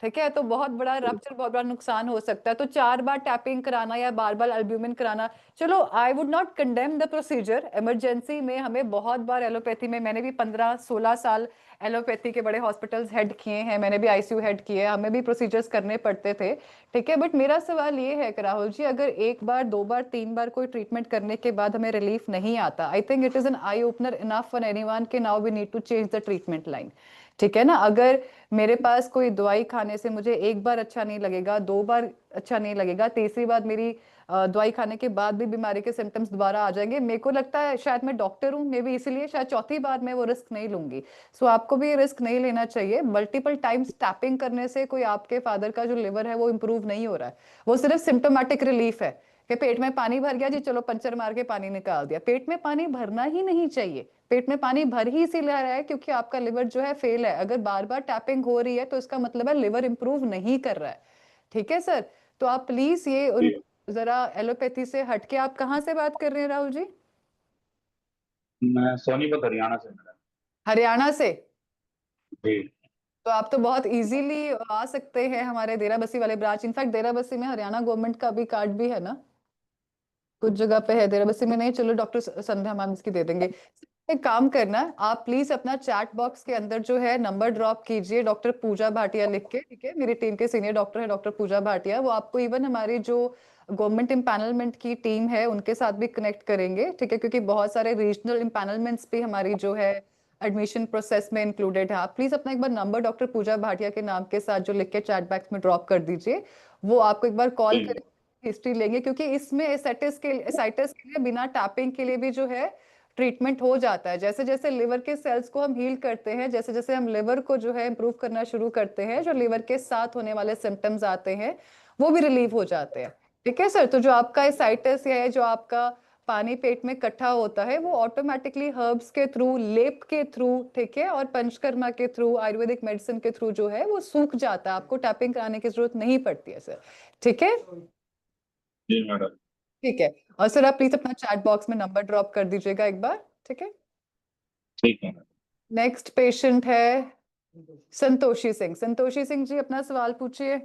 Speaker 1: ठीक है, तो बहुत बड़ा रप्चर, बहुत बड़ा नुकसान हो सकता है। तो 4 बार टैपिंग कराना या बार बार एल्ब्यूमिन कराना, चलो I would not condemn the procedure. Emergency में हमें बहुत बार एलोपैथी में, मैंने भी 15-16 साल एलोपैथी के बड़े हॉस्पिटल्स हेड किए हैं, मैंने भी आईसीयू हेड किए, हमें भी प्रोसीजर्स करने पड़ते थे। ठीक है, बट मेरा सवाल ये है कि राहुल जी, अगर 1 बार 2 बार 3 बार कोई ट्रीटमेंट करने के बाद हमें रिलीफ नहीं आता, I think it is an eye opener enough for anyone कि now we need to change the treatment line. ठीक है ना, अगर मेरे पास कोई दवाई खाने से मुझे 1 बार अच्छा नहीं लगेगा, 2 बार अच्छा नहीं लगेगा, तीसरी बार मेरी दवाई खाने के बाद भी बीमारी के सिम्टम्स दोबारा आ जाएंगे, मेरे को लगता है शायद मैं डॉक्टर हूँ, मे बी इसीलिए शायद चौथी बार मैं वो रिस्क नहीं लूंगी। सो आपको भी ये रिस्क नहीं लेना चाहिए। मल्टीपल टाइम्स टैपिंग करने से कोई आपके फादर का जो लिवर है वो इंप्रूव नहीं हो रहा है, वो सिर्फ सिम्टोमेटिक रिलीफ है कि पेट में पानी भर गया जी, चलो पंचर मार के पानी निकाल दिया। पेट में पानी भरना ही नहीं चाहिए, पेट में पानी भर ही इसीलिए रहा है क्योंकि आपका लिवर जो है फेल है। अगर बार बार टैपिंग हो रही है तो इसका मतलब है लिवर इंप्रूव नहीं कर रहा है। ठीक है सर, तो आप प्लीज ये
Speaker 3: जी,
Speaker 1: जरा एलोपैथी से हटके, आप कहाँ से बात कर रहे हैं राहुल जी?
Speaker 3: मैं सोनीपत हरियाणा से मैडम।
Speaker 1: हरियाणा से?
Speaker 3: जी।
Speaker 1: तो आप तो बहुत इजीली आ सकते हैं हमारे देराबस्सी वाले ब्रांच। इनफैक्ट देराबस्सी में हरियाणा गवर्नमेंट का भी कार्ड भी है ना, कुछ जगह पे है, देराबस्सी में नहीं। चलो डॉक्टर संध्या मैम इसकी दे देंगे। एक काम करना, आप प्लीज अपना चैट बॉक्स के अंदर जो है नंबर ड्रॉप कीजिए डॉक्टर पूजा भाटिया लिख के। ठीक है, मेरी टीम के सीनियर डॉक्टर है डॉक्टर पूजा भाटिया, वो आपको इवन हमारी जो गवर्नमेंट इम्पैनलमेंट की टीम है उनके साथ भी कनेक्ट करेंगे। ठीक है, क्योंकि बहुत सारे रीजनल इम्पैनलमेंट्स भी हमारी जो है एडमिशन प्रोसेस में इंक्लूडेड है। आप प्लीज अपना एक बार नंबर डॉक्टर पूजा भाटिया के नाम के साथ जो लिख के चैट बॉक्स में ड्रॉप कर दीजिए, वो आपको एक बार कॉल
Speaker 3: जी।
Speaker 1: करें, हिस्ट्री लेंगे, क्योंकि इसमें एसाइटिस के लिए बिना टैपिंग के लिए भी जो है ट्रीटमेंट हो जाता है। जैसे जैसे लिवर के सेल्स को हम हील करते हैं, जैसे जैसे हम लिवर को जो है इम्प्रूव करना शुरू करते हैं, जो लिवर के साथ होने वाले सिम्टम्स आते हैं वो भी रिलीव हो जाते हैं। ठीक है सर, तो जो आपका एसाइटिस है, जो आपका पानी पेट में इकट्ठा होता है, वो ऑटोमेटिकली हर्ब्स के थ्रू, लेप के थ्रू, ठीक है, और पंचकर्मा के थ्रू, आयुर्वेदिक मेडिसिन के थ्रू जो है वो सूख जाता है। आपको टैपिंग कराने की जरूरत नहीं पड़ती है सर। ठीक है?
Speaker 3: जी मैडम।
Speaker 1: ठीक है, और सर आप प्लीज अपना चैट बॉक्स में नंबर ड्रॉप कर दीजिएगा एक बार। ठीक है,
Speaker 3: ठीक है मैडम।
Speaker 1: नेक्स्ट पेशेंट है संतोषी सिंह। संतोषी सिंह जी अपना सवाल पूछिए।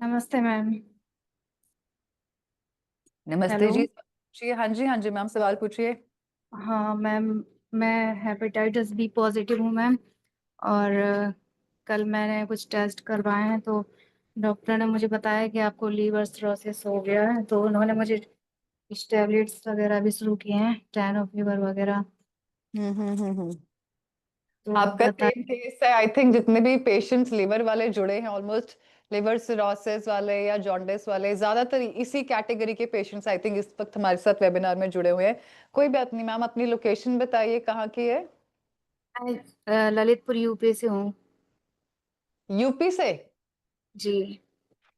Speaker 4: नमस्ते मैम।
Speaker 1: नमस्ते
Speaker 4: हेलो।
Speaker 1: जी, पूछिए। हाँ जी, हाँ जी मैम, सवाल पूछिए।
Speaker 4: हाँ मैम, मैं हेपेटाइटिस बी पॉजिटिव हूँ मैम। और कल मैंने कुछ टेस्ट करवाए हैं तो डॉक्टर ने मुझे बताया कि आपको लीवर सिरोसिस हो गया है, तो उन्होंने मुझे कुछ टैबलेट्स वगैरह भी शुरू किए हैं, टैनोफीवर वगैरह।
Speaker 1: हम्म।
Speaker 4: तो
Speaker 1: आपका
Speaker 4: बता।
Speaker 1: सेम केस है आई थिंक, जितने भी पेशेंट्स लिवर वाले जुड़े हैं ऑलमोस्ट, लिवर सिरोसिस वाले या जॉन्डिस वाले, ज्यादातर इसी कैटेगरी के पेशेंट्स आई थिंक इस वक्त हमारे साथ वेबिनार में जुड़े हुए हैं। कोई बात नहीं मैम, अपनी लोकेशन बताइए, कहाँ की है?
Speaker 4: मैं ललितपुर यूपी से हूँ।
Speaker 1: यूपी से?
Speaker 4: जी।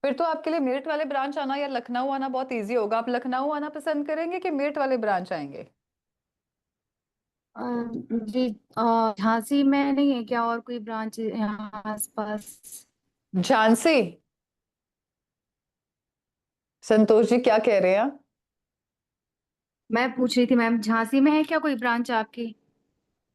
Speaker 1: फिर तो आपके लिए मेरठ वाले ब्रांच आना या लखनऊ आना बहुत इजी होगा। आप लखनऊ आना पसंद करेंगे कि मेरठ वाले ब्रांच आएंगे?
Speaker 4: अ, जी, झांसी में नहीं है क्या और कोई ब्रांच यहाँ आसपास?
Speaker 1: झांसी? संतोष जी क्या कह रहे हैं आप?
Speaker 4: मैं पूछ रही थी मैम, झांसी में है क्या कोई ब्रांच आपकी?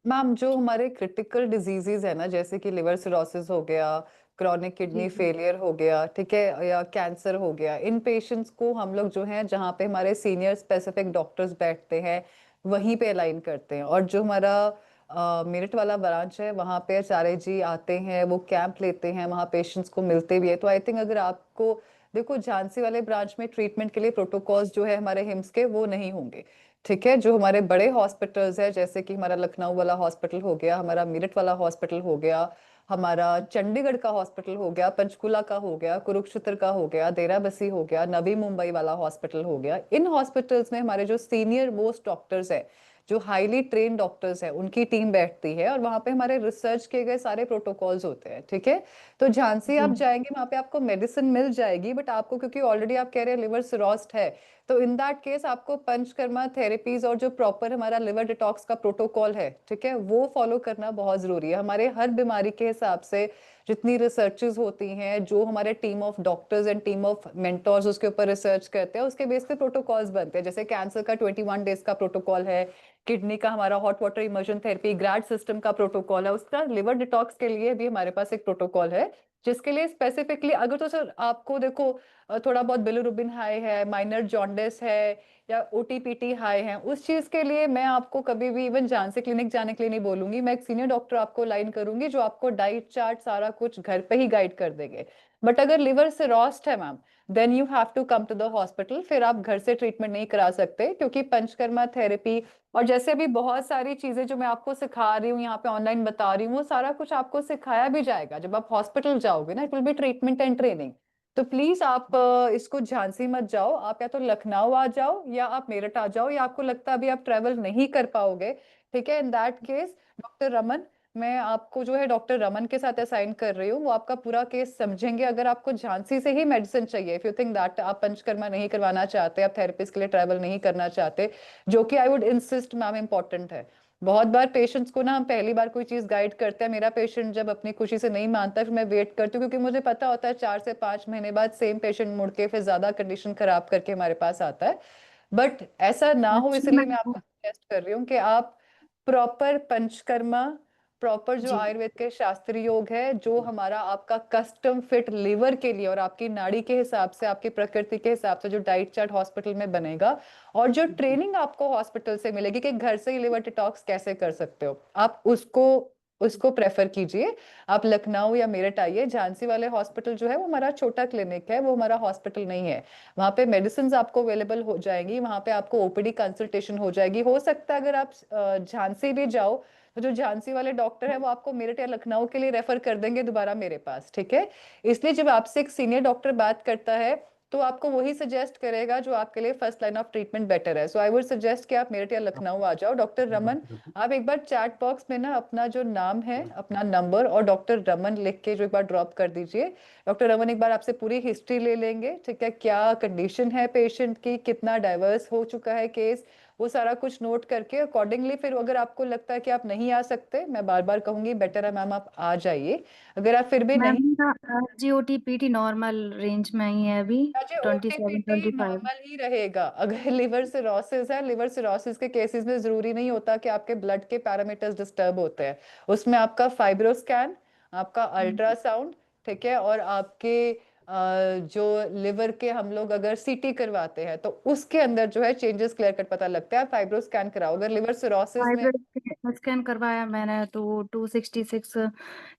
Speaker 1: मैम, जो हमारे क्रिटिकल डिजीजेज है ना, जैसे कि लिवर सिरोसिस हो गया, क्रॉनिक
Speaker 4: जी
Speaker 1: किडनी
Speaker 4: जी।
Speaker 1: फेलियर हो गया, ठीक है, या कैंसर हो गया, इन पेशेंट्स को हम लोग जो है जहाँ पे हमारे सीनियर स्पेसिफिक डॉक्टर्स बैठते हैं वहीं पे अलाइन करते हैं। और जो हमारा मेरठ वाला ब्रांच है वहाँ पे आचार्य जी आते हैं, वो कैंप लेते हैं, वहाँ पेशेंट्स को मिलते भी है। तो आई थिंक अगर आपको, देखो झांसी वाले ब्रांच में ट्रीटमेंट के लिए प्रोटोकॉल्स जो है हमारे हिम्स के वो नहीं होंगे। ठीक है, जो हमारे बड़े हॉस्पिटल्स है, जैसे कि हमारा लखनऊ वाला हॉस्पिटल हो गया, हमारा मेरठ वाला हॉस्पिटल हो गया, हमारा चंडीगढ़ का हॉस्पिटल हो गया, पंचकुला का हो गया, कुरुक्षेत्र का हो गया, देराबस्सी हो गया, नवी मुंबई वाला हॉस्पिटल हो गया, इन हॉस्पिटल्स में हमारे जो सीनियर मोस्ट डॉक्टर्स है, जो हाईली ट्रेन डॉक्टर्स है, उनकी टीम बैठती है और वहां पे हमारे रिसर्च किए गए सारे प्रोटोकॉल्स होते हैं। ठीक है, तो झांसी आप
Speaker 4: जी
Speaker 1: जाएंगे वहां पे आपको मेडिसिन मिल जाएगी, बट आपको, क्योंकि ऑलरेडी आप कह रहे हैं लिवर सिरोस्ड है, तो इन दैट केस आपको पंचकर्मा थेरेपीज और जो प्रॉपर हमारा लिवर डिटॉक्स का प्रोटोकॉल है, ठीक है, वो फॉलो करना बहुत जरूरी है। हमारे हर बीमारी के हिसाब से जितनी रिसर्चेस होती हैं, जो हमारे team of doctors and team of mentors उसके ऊपर रिसर्च करते हैं, उसके बेस पे प्रोटोकॉल्स बनते हैं। जैसे कैंसर का 21 डेज का प्रोटोकॉल है, किडनी का हमारा hot water immersion therapy GRAD system का प्रोटोकॉल है, उसका लिवर डिटॉक्स के लिए भी हमारे पास एक प्रोटोकॉल है, जिसके लिए स्पेसिफिकली अगर तो सर आपको देखो थोड़ा बहुत बिलिरुबिन हाई है, माइनर जॉन्डिस है या ओटीपीटी हाई है, उस चीज के लिए मैं आपको कभी भी इवन जान से क्लिनिक जाने के लिए नहीं बोलूंगी। मैं एक सीनियर डॉक्टर आपको लाइन करूंगी जो आपको डाइट चार्ट सारा कुछ घर पे ही गाइड कर देंगे। बट अगर लिवर सिरोस्ट है ma'am, then you have to come to the hospital. फिर आप घर से ट्रीटमेंट नहीं करा सकते, क्योंकि पंचकर्मा थेरेपी और जैसे अभी बहुत सारी चीजें जो मैं आपको सिखा रही हूँ यहाँ पे ऑनलाइन बता रही हूँ, वो सारा कुछ आपको सिखाया भी जाएगा जब आप हॉस्पिटल जाओगे ना। It will be treatment and training. तो प्लीज आप इसको झांसी मत जाओ, आप या तो लखनऊ आ जाओ या आप मेरठ आ जाओ, या आपको लगता है अभी आप ट्रेवल नहीं कर पाओगे, ठीक है, in that case doctor Raman, मैं आपको जो है डॉक्टर रमन के साथ असाइन कर रही हूँ, वो आपका पूरा केस समझेंगे। अगर आपको झांसी से ही मेडिसिन चाहिए, इफ यू थिंक दैट आप पंचकर्मा नहीं करवाना चाहते, आप थेरेपिस्ट के लिए ट्रैवल नहीं करना चाहते, जो कि I would insist ma'am important है। बहुत बार पेशेंट्स को ना हम पहली बार कोई चीज गाइड करते हैं, मेरा पेशेंट जब अपनी खुशी से नहीं मानता फिर मैं वेट करती हूँ, क्योंकि मुझे पता होता है 4 से 5 महीने बाद सेम पेशेंट मुड़ के फिर ज्यादा कंडीशन खराब करके हमारे पास आता है। बट ऐसा ना हो,
Speaker 4: अच्छा
Speaker 1: इसलिए
Speaker 4: मैम।
Speaker 1: मैं आपको सजेस्ट कर रही हूँ कि आप प्रॉपर पंचकर्मा, प्रॉपर जो
Speaker 4: जी
Speaker 1: आयुर्वेद के शास्त्रीय योग है, जो हमारा आपका कस्टम फिट लिवर के लिए और आपकी नाड़ी के हिसाब से, आपकी प्रकृति के हिसाब से जो डाइट चार्ट हॉस्पिटल में बनेगा, और जो ट्रेनिंग आपको हॉस्पिटल से मिलेगी कि घर से ही लिवर डिटॉक्स कैसे कर सकते हो, आप उसको उसको प्रेफर कीजिए। आप लखनऊ या मेरठ आइए। झांसी वाले हॉस्पिटल जो है वो हमारा छोटा क्लिनिक है, वो हमारा हॉस्पिटल नहीं है। वहाँ पे मेडिसिन आपको अवेलेबल हो जाएंगी, वहाँ पे आपको ओपीडी कंसल्टेशन हो जाएगी। हो सकता है अगर आप झांसी भी जाओ तो जो झांसी वाले डॉक्टर है वो आपको मेरठ या लखनऊ के लिए रेफर कर देंगे दोबारा मेरे पास, ठीक है। इसलिए जब आपसे एक सीनियर डॉक्टर बात करता है तो आपको वही सजेस्ट करेगा जो आपके लिए first line of treatment better है। सो आई वुड सजेस्ट कि आप मेरठ या लखनऊ आ जाओ। डॉक्टर रमन, आप एक बार चैट बॉक्स में ना अपना जो नाम है, अपना नंबर और डॉक्टर रमन लिख के जो एक बार ड्रॉप कर दीजिए। डॉक्टर रमन एक बार आपसे पूरी हिस्ट्री ले लेंगे, ठीक है, क्या कंडीशन है पेशेंट की, कितना डाइवर्स हो चुका है केस, वो सारा कुछ नोट करके अकॉर्डिंगली फिर अगर आपको लगता है कि आप नहीं आ सकते, मैं बार बार कहूंगी बेटर है मैम आप आ जाइए। अगर आप फिर भी
Speaker 4: मैम,
Speaker 1: नहीं,
Speaker 4: मेरा जीओटी पीटी नॉर्मल रेंज में ही है अभी,
Speaker 1: जी
Speaker 4: 27
Speaker 1: ओटीपीटी
Speaker 4: 25।
Speaker 1: नॉर्मल ही रहेगा। अगर लिवर सिरोसिस है, लिवर सिरोसिस के केसेस में जरूरी नहीं होता कि आपके ब्लड के पैरामीटर्स डिस्टर्ब होते हैं। उसमें आपका फाइब्रोस्कैन, आपका अल्ट्रासाउंड, ठीक है, और आपके जो लिवर के हम लोग अगर सीटी करवाते हैं तो उसके अंदर जो है चेंजेस क्लियर कट पता लगता है। फाइब्रोस्कैन कराओ अगर लिवर सिरोसिस में।
Speaker 4: फाइब्रोइड स्कैन करवाया मैंने तो 266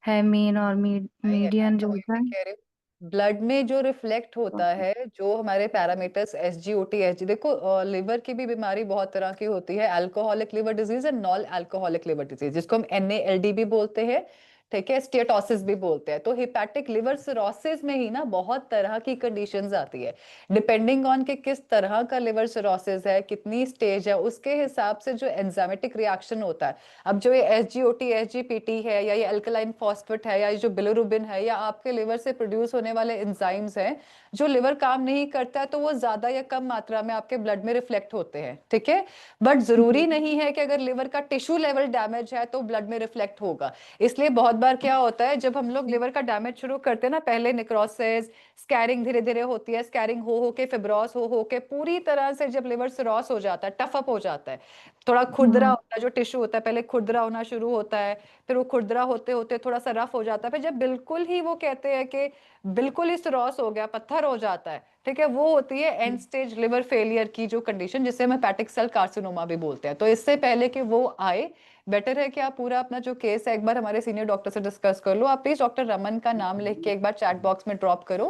Speaker 4: है मीन, और
Speaker 1: मैं
Speaker 4: मीडियन
Speaker 1: तो
Speaker 4: जो
Speaker 1: वही
Speaker 4: होता
Speaker 1: भी
Speaker 4: है।
Speaker 1: कह रही हूँ, ब्लड में जो रिफ्लेक्ट होता है, जो हमारे पैरामीटर्स एसजीओटी एसजी, देखो लिवर की भी बीमारी बहुत तरह की होती है, alcoholic liver disease and non alcoholic liver disease, जिसको हम एनएएलडी भी बोलते हैं, ठीक है, स्टेटोसिस भी बोलते हैं। तो हिपैटिक लिवर सिरोसिस में ही ना बहुत तरह की कंडीशंस आती है, डिपेंडिंग ऑन कि किस तरह का लिवर सिरोसिस है, कितनी स्टेज है, उसके हिसाब से जो एंजाइमेटिक रिएक्शन होता है। अब जो ये एसजीओटी एसजीपीटी है, या ये अल्कलाइन फॉस्फेट है, या ये जो बिलिरुबिन है, या आपके लिवर से प्रोड्यूस होने वाले एंजाइम्स हैं, जो लिवर काम नहीं करता है तो वो ज्यादा या कम मात्रा में आपके ब्लड में रिफ्लेक्ट होते हैं, ठीक है। बट जरूरी नहीं है कि अगर लिवर का टिश्यू लेवल डैमेज है तो ब्लड में रिफ्लेक्ट होगा। इसलिए बहुत बार क्या होता है, जब हम लोग लिवर का डैमेज शुरू करते हैं ना, पहले निक्रोसिस, स्कैरिंग धीरे धीरे होती है, स्कैरिंग हो के फिब्रोस हो के पूरी तरह से जब लिवर सिरोस हो जाता है, टफ अप हो जाता है, थोड़ा खुरदरा होता है, जो टिश्यू होता है पहले खुरदरा होना शुरू होता है, फिर वो खुरदरा होते होते थोड़ा सा रफ हो जाता है, फिर जब बिल्कुल ही वो कहते हैं कि बिल्कुल ही सिरोस हो गया, पत्थर हो जाता है, ठीक है, वो होती है एंड स्टेज लिवर फेलियर की जो कंडीशन, जिसे हम हेपेटिक सेल कार्सिनोमा भी बोलते हैं। तो इससे पहले कि वो आए, बेटर है कि आप पूरा अपना जो केस है एक बार हमारे सीनियर डॉक्टर से डिस्कस कर लो। आप प्लीज डॉक्टर रमन का नाम लिख के एक बार चैट बॉक्स में ड्रॉप करो।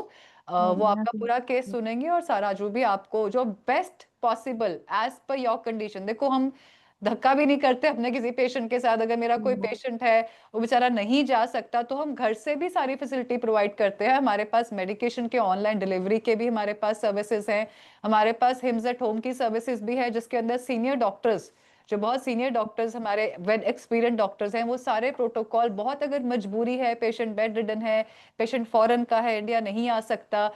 Speaker 1: वो आपका पूरा केस सुनेंगे और सारा जो भी आपको जो best possible as per your condition. देखो हम धक्का भी नहीं करते अपने किसी पेशेंट के साथ। अगर मेरा कोई पेशेंट है वो बेचारा नहीं जा सकता तो हम घर से भी सारी फैसिलिटी प्रोवाइड करते हैं। हमारे पास मेडिकेशन के ऑनलाइन डिलीवरी के भी हमारे पास सर्विसेज हैं, हमारे पास हिम्स एट होम की सर्विसेज भी है, जिसके अंदर सीनियर डॉक्टर्स जो बहुत सीनियर डॉक्टर्स हमारे वेल एक्सपीरियंस डॉक्टर्स हैं, वो सारे प्रोटोकॉल, बहुत अगर मजबूरी है, पेशेंट बेड रिडन है, पेशेंट फॉरेन का है, इंडिया नहीं आ सकता,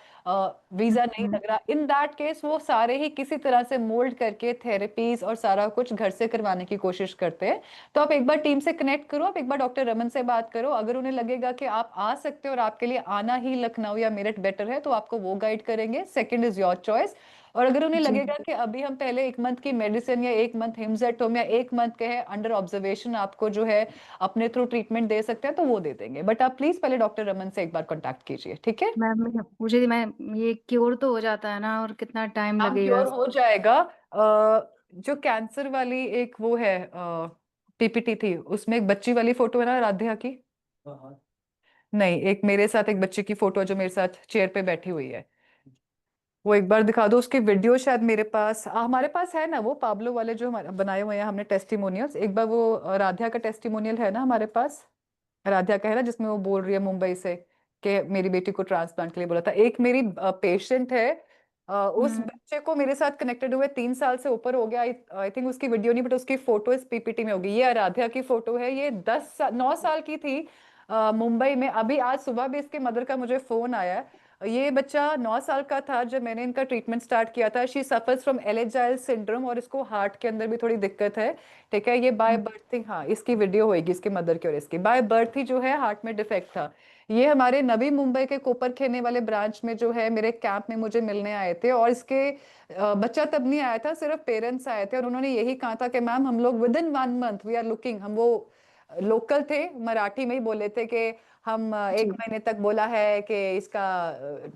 Speaker 1: वीजा नहीं लग रहा, इन दैट केस वो सारे ही किसी तरह से मोल्ड करके थेरेपीज और सारा कुछ घर से करवाने की कोशिश करते हैं। तो आप एक बार टीम से कनेक्ट करो, आप एक बार डॉक्टर रमन से बात करो, अगर उन्हें लगेगा कि आप आ सकते हो और आपके लिए आना ही लखनऊ या मेरठ बेटर है तो आपको वो गाइड करेंगे, सेकंड इज योर चॉइस। और अगर उन्हें
Speaker 4: जी
Speaker 1: लगेगा कि अभी हम पहले 1 मंथ की मेडिसिन या 1 मंथ हिमजेटोम या 1 मंथ के है अंडर ऑब्जर्वेशन आपको जो है अपने थ्रू ट्रीटमेंट दे सकते हैं तो वो दे देंगे, बट आप प्लीज पहले डॉक्टर रमन से एक बार कॉन्टैक्ट कीजिए, ठीक है?
Speaker 4: मैम, मैं पूछी थी, मैं ये क्योर तो हो जाता है ना, और कितना टाइम
Speaker 1: नाम
Speaker 4: लगेगा?
Speaker 1: क्योर हो जाएगा। जो कैंसर वाली एक वो है पीपीटी थी, उसमें एक बच्ची वाली फोटो है ना राधिया की, नहीं एक मेरे साथ एक बच्चे की फोटो है जो मेरे साथ चेयर पे बैठी हुई है, वो एक बार दिखा दो, उसकी वीडियो शायद मेरे पास हमारे पास है ना, वो पाब्लो वाले जो हमारे बनाए हुए हैं हमने टेस्टिमोनियल्स, एक बार वो राधिया का टेस्टिमोनियल है ना हमारे पास, राधिया का है ना जिसमें वो बोल रही है मुंबई से कि मेरी बेटी को ट्रांसप्लांट के लिए बोला था। एक मेरी पेशेंट है, उस
Speaker 4: हम्म।
Speaker 1: बच्चे को मेरे साथ कनेक्टेड हुए 3 साल से ऊपर हो गया, आई थिंक उसकी वीडियो नहीं बट उसकी फोटो इस पीपीटी में होगी, ये आराध्या की फोटो है, ये 9 साल की थी, मुंबई में। अभी आज सुबह भी इसके मदर का मुझे फोन आया है, ये बच्चा 9 साल का था जब मैंने इनका ट्रीटमेंट स्टार्ट किया था। शी सफर्स फ्रॉम एलेजाइल सिंड्रोम और इसको हार्ट के अंदर भी थोड़ी दिक्कत है, ठीक है? ये बाय बर्थ ही, हाँ इसकी वीडियो होगी इसकी मदर की, और इसकी बाय बर्थ ही जो है हार्ट में डिफेक्ट था। ये हमारे नवी मुंबई के कोपर खेने वाले ब्रांच में जो है मेरे कैंप में मुझे मिलने आए थे, और इसके बच्चा तब नहीं आया था, सिर्फ पेरेंट्स आए थे और उन्होंने यही कहा था कि मैम हम लोग within 1 month we are looking, हम वो लोकल थे मराठी में ही बोले थे कि हम
Speaker 4: जी।
Speaker 1: 1 महीने तक बोला है कि इसका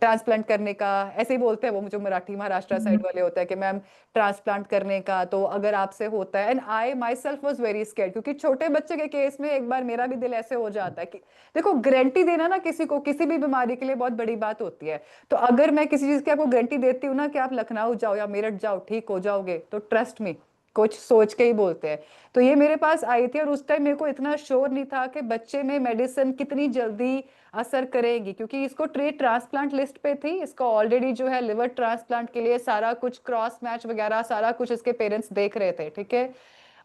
Speaker 1: ट्रांसप्लांट करने का, ऐसे ही बोलते हैं वो मुझे मराठी महाराष्ट्र साइड वाले होता है कि मैम ट्रांसप्लांट करने का तो अगर आपसे होता है। And I my self was very scared, क्योंकि छोटे बच्चे के केस में एक बार मेरा भी दिल ऐसे हो जाता है कि देखो गारंटी देना ना किसी को किसी भी बीमारी के लिए बहुत बड़ी बात होती है। तो अगर मैं किसी चीज की आपको गारंटी देती हूँ ना कि आप लखनऊ जाओ या मेरठ जाओ ठीक हो जाओगे, तो ट्रस्ट मी कुछ सोच के ही बोलते हैं। तो ये मेरे पास आई थी और उस टाइम मेरे को इतना श्योर नहीं था कि बच्चे में मेडिसिन कितनी जल्दी असर करेगी, क्योंकि इसको ट्रांसप्लांट लिस्ट पे थी, इसको ऑलरेडी जो है लिवर ट्रांसप्लांट के लिए सारा कुछ क्रॉस मैच वगैरह सारा कुछ इसके पेरेंट्स देख रहे थे, ठीक है?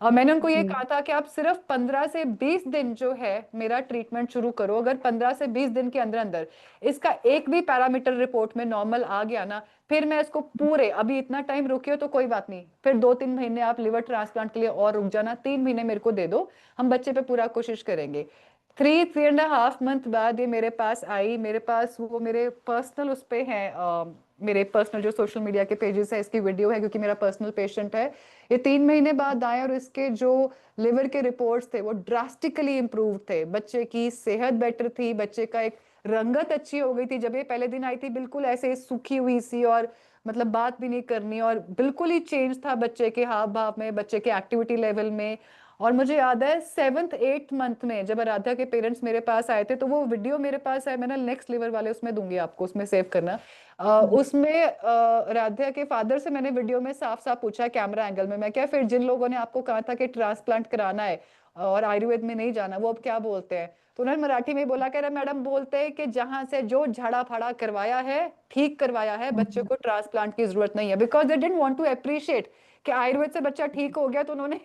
Speaker 1: और मैंने उनको ये
Speaker 4: जी।
Speaker 1: कहा था कि आप सिर्फ 15 से 20 दिन जो है मेरा ट्रीटमेंट शुरू करो, अगर 15 से 20 दिन के अंदर अंदर इसका एक भी पैरामीटर रिपोर्ट में नॉर्मल आ गया ना, फिर मैं इसको पूरे, अभी इतना टाइम रुके हो तो कोई बात नहीं, फिर 2-3 महीने आप लिवर ट्रांसप्लांट के लिए और रुक जाना, 3 महीने मेरे को दे दो, हम बच्चे पे पूरा कोशिश करेंगे। 3-3.5 मंथ बाद ये मेरे पास आई, मेरे पास वो मेरे पर्सनल उस पे है, मेरे पर्सनल जो सोशल मीडिया के पेजेस है इसकी वीडियो है, क्योंकि मेरा पर्सनल पेशेंट है। ये 3 महीने बाद आए और इसके जो लिवर के रिपोर्ट्स थे वो ड्रास्टिकली इम्प्रूव थे, बच्चे की सेहत बेटर थी, बच्चे का एक रंगत अच्छी हो गई थी। जब ये पहले दिन आई थी बिल्कुल ऐसे सूखी हुई सी और मतलब बात भी नहीं करनी, और बिल्कुल ही चेंज था बच्चे के हाव भाव में, बच्चे के एक्टिविटी लेवल में। और मुझे याद है 7th-8th मंथ में जब आराध्या के पेरेंट्स मेरे पास आए थे, तो वो वीडियो मेरे पास है, मैंने नेक्स्ट लिवर वाले उसमें दूंगी आपको, उसमें सेव करना। उसमें आराध्या के फादर से मैंने वीडियो में साफ साफ पूछा कैमरा एंगल में, मैं क्या फिर जिन लोगों ने आपको कहा था कि ट्रांसप्लांट कराना है और आयुर्वेद में नहीं जाना, वो अब क्या बोलते हैं? तो उन्होंने मराठी में बोला, कह रहा मैडम बोलते हैं कि जहां से जो झाड़ा फाड़ा करवाया है ठीक करवाया है, बच्चे को ट्रांसप्लांट की जरूरत नहीं है, because they didn't want to appreciate कि आयुर्वेद से बच्चा ठीक हो गया। तो उन्होंने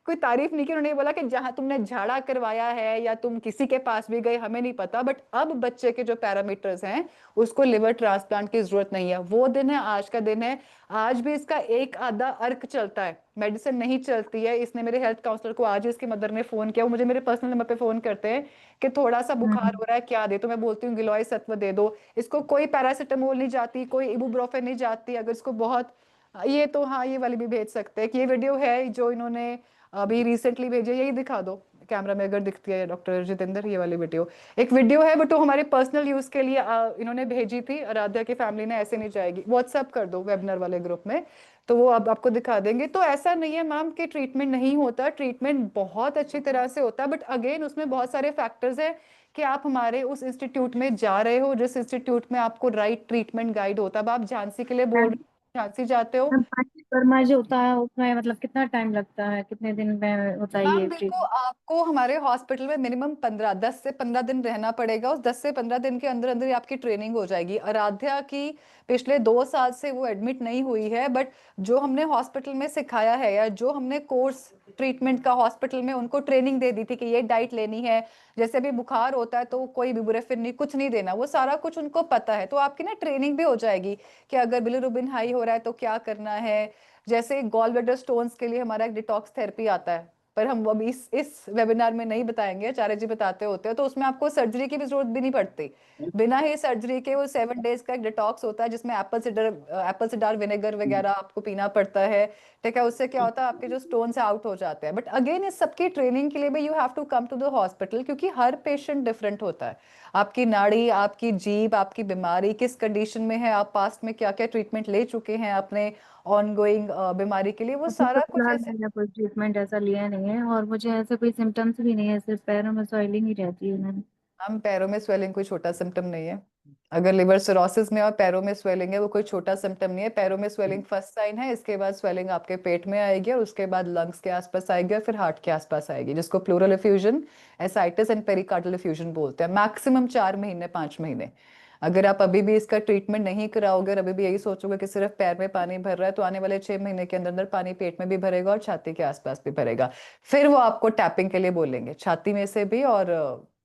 Speaker 1: कोई तारीफ नहीं की, उन्होंने बोला कि जहां तुमने झाड़ा करवाया है या तुम किसी के पास भी गए हमें नहीं पता, बट अब बच्चे के जो पैरामीटर्स हैं उसको लिवर ट्रांसप्लांट की जरूरत नहीं है। वो दिन है, आज का दिन है, आज भी इसका एक आधा अर्क चलता है, मेडिसिन नहीं चलती है। इसने मेरे हेल्थ काउंसलर को आज ही इसकी मदर ने फोन किया, वो मुझे मेरे पर्सनल नंबर पे फोन करते हैं कि थोड़ा सा बुखार हो रहा है क्या दे, तो मैं बोलती हूँ गिलोय सत्व दे दो। इसको कोई पैरासिटामोल नहीं जाती, कोई इबुप्रोफेन नहीं जाती, अगर इसको बहुत ये तो हाँ ये वाली भी भेज सकते हैं कि ये वीडियो है जो इन्होंने अभी रिसेंटली भेजी है, यही दिखा दो कैमरा में अगर दिखती है डॉक्टर जितेंद्र, ये वाली वीडियो एक वीडियो है, बट वो हमारे पर्सनल यूज के लिए इन्होंने भेजी थी, आराध्या की फैमिली ने, ऐसे नहीं जाएगी, व्हाट्सएप कर दो वेबिनार वाले ग्रुप में, तो वो अब आपको दिखा देंगे। तो ऐसा नहीं है मैम कि ट्रीटमेंट नहीं होता, ट्रीटमेंट बहुत अच्छी तरह से होता है, बट अगेन उसमें बहुत सारे फैक्टर्स है कि आप हमारे उस इंस्टीट्यूट में जा रहे हो जिस इंस्टीट्यूट में आपको राइट ट्रीटमेंट गाइड होता है। अब आप झांसी के लिए बोल रहे हो, झांसी जाते हो,
Speaker 4: मैम, पंचकर्मा जो होता है उसमें मतलब कितना टाइम लगता है, कितने दिन में होता है
Speaker 1: मैम
Speaker 4: ये
Speaker 1: देखो
Speaker 4: ट्रीटमेंट?
Speaker 1: आपको हमारे हॉस्पिटल में मिनिमम 10 से 15 दिन रहना पड़ेगा, उस 10 से 15 दिन के अंदर अंदर ही आपकी ट्रेनिंग हो जाएगी। आराध्या की पिछले 2 साल से वो एडमिट नहीं हुई है, बट जो हमने हॉस्पिटल में सिखाया है या जो हमने कोर्स ट्रीटमेंट का हॉस्पिटल में उनको ट्रेनिंग दे दी थी कि ये डाइट लेनी है, जैसे भी बुखार होता है तो कोई इबुप्रोफेन नहीं, कुछ नहीं देना, वो सारा कुछ उनको पता है। तो आपकी ना ट्रेनिंग भी हो जाएगी कि अगर बिलिरुबिन हाई हो रहा है तो क्या करना है। जैसे गॉल ब्लैडर स्टोन्स के लिए हमारा एक डिटॉक्स थेरेपी आता है, पर हम अभी इस वेबिनार में नहीं बताएंगे, आचार्य जी बताते होते हैं, तो उसमें आपको सर्जरी की भी जरूरत भी नहीं पड़ती। बिना ही सर्जरी के वो 7 डेज का एक डिटॉक्स होता है जिसमें एप्पल सिडर विनेगर वगैरह आपको पीना पड़ता है। ठीक है, उससे क्या होता है आपके जो स्टोन से आउट हो जाते हैं। बट अगेन इस सबकी ट्रेनिंग के लिए भी you have to come to the hospital, क्योंकि हर पेशेंट डिफरेंट होता है। आपकी नाड़ी, आपकी जीभ, आपकी बीमारी किस कंडीशन में है, आप पास्ट में क्या क्या ट्रीटमेंट ले चुके हैं अपने ऑनगोइंग बीमारी के लिए, वो
Speaker 4: अभी तो
Speaker 1: सारा कुछ
Speaker 4: फिलहाल
Speaker 1: ऐसे।
Speaker 4: मैंने कोई ट्रीटमेंट ऐसा लिया नहीं है और मुझे ऐसे कोई सिम्टम्स भी नहीं है, सिर्फ पैरों में स्वेलिंग ही रहती है मैंने।
Speaker 1: हम पैरों में स्वेलिंग कोई छोटा सिम्टम नहीं है। अगर लिवर सिरोसिस में और पैरों में स्वेलिंग है वो कोई छोटा सिम्टम नहीं है। पैरों में स्वेलिंग फर्स्ट साइन है, इसके बाद स्वेलिंग आपके पेट में आएगी और उसके बाद लंग्स के आसपास आएगी और फिर हार्ट के आसपास आएगी, जिसको pleural effusion, ascites and pericardial effusion बोलते हैं। मैक्सिमम 4 महीने 5 महीने। अगर आप अभी भी इसका ट्रीटमेंट नहीं कराओगे और अभी भी यही सोचोगे कि सिर्फ पैर में पानी भर रहा है, तो आने वाले 6 महीने के अंदर अंदर पानी पेट में भी भरेगा और छाती के आसपास भी भरेगा। फिर वो आपको टैपिंग के लिए बोलेंगे, छाती में से भी और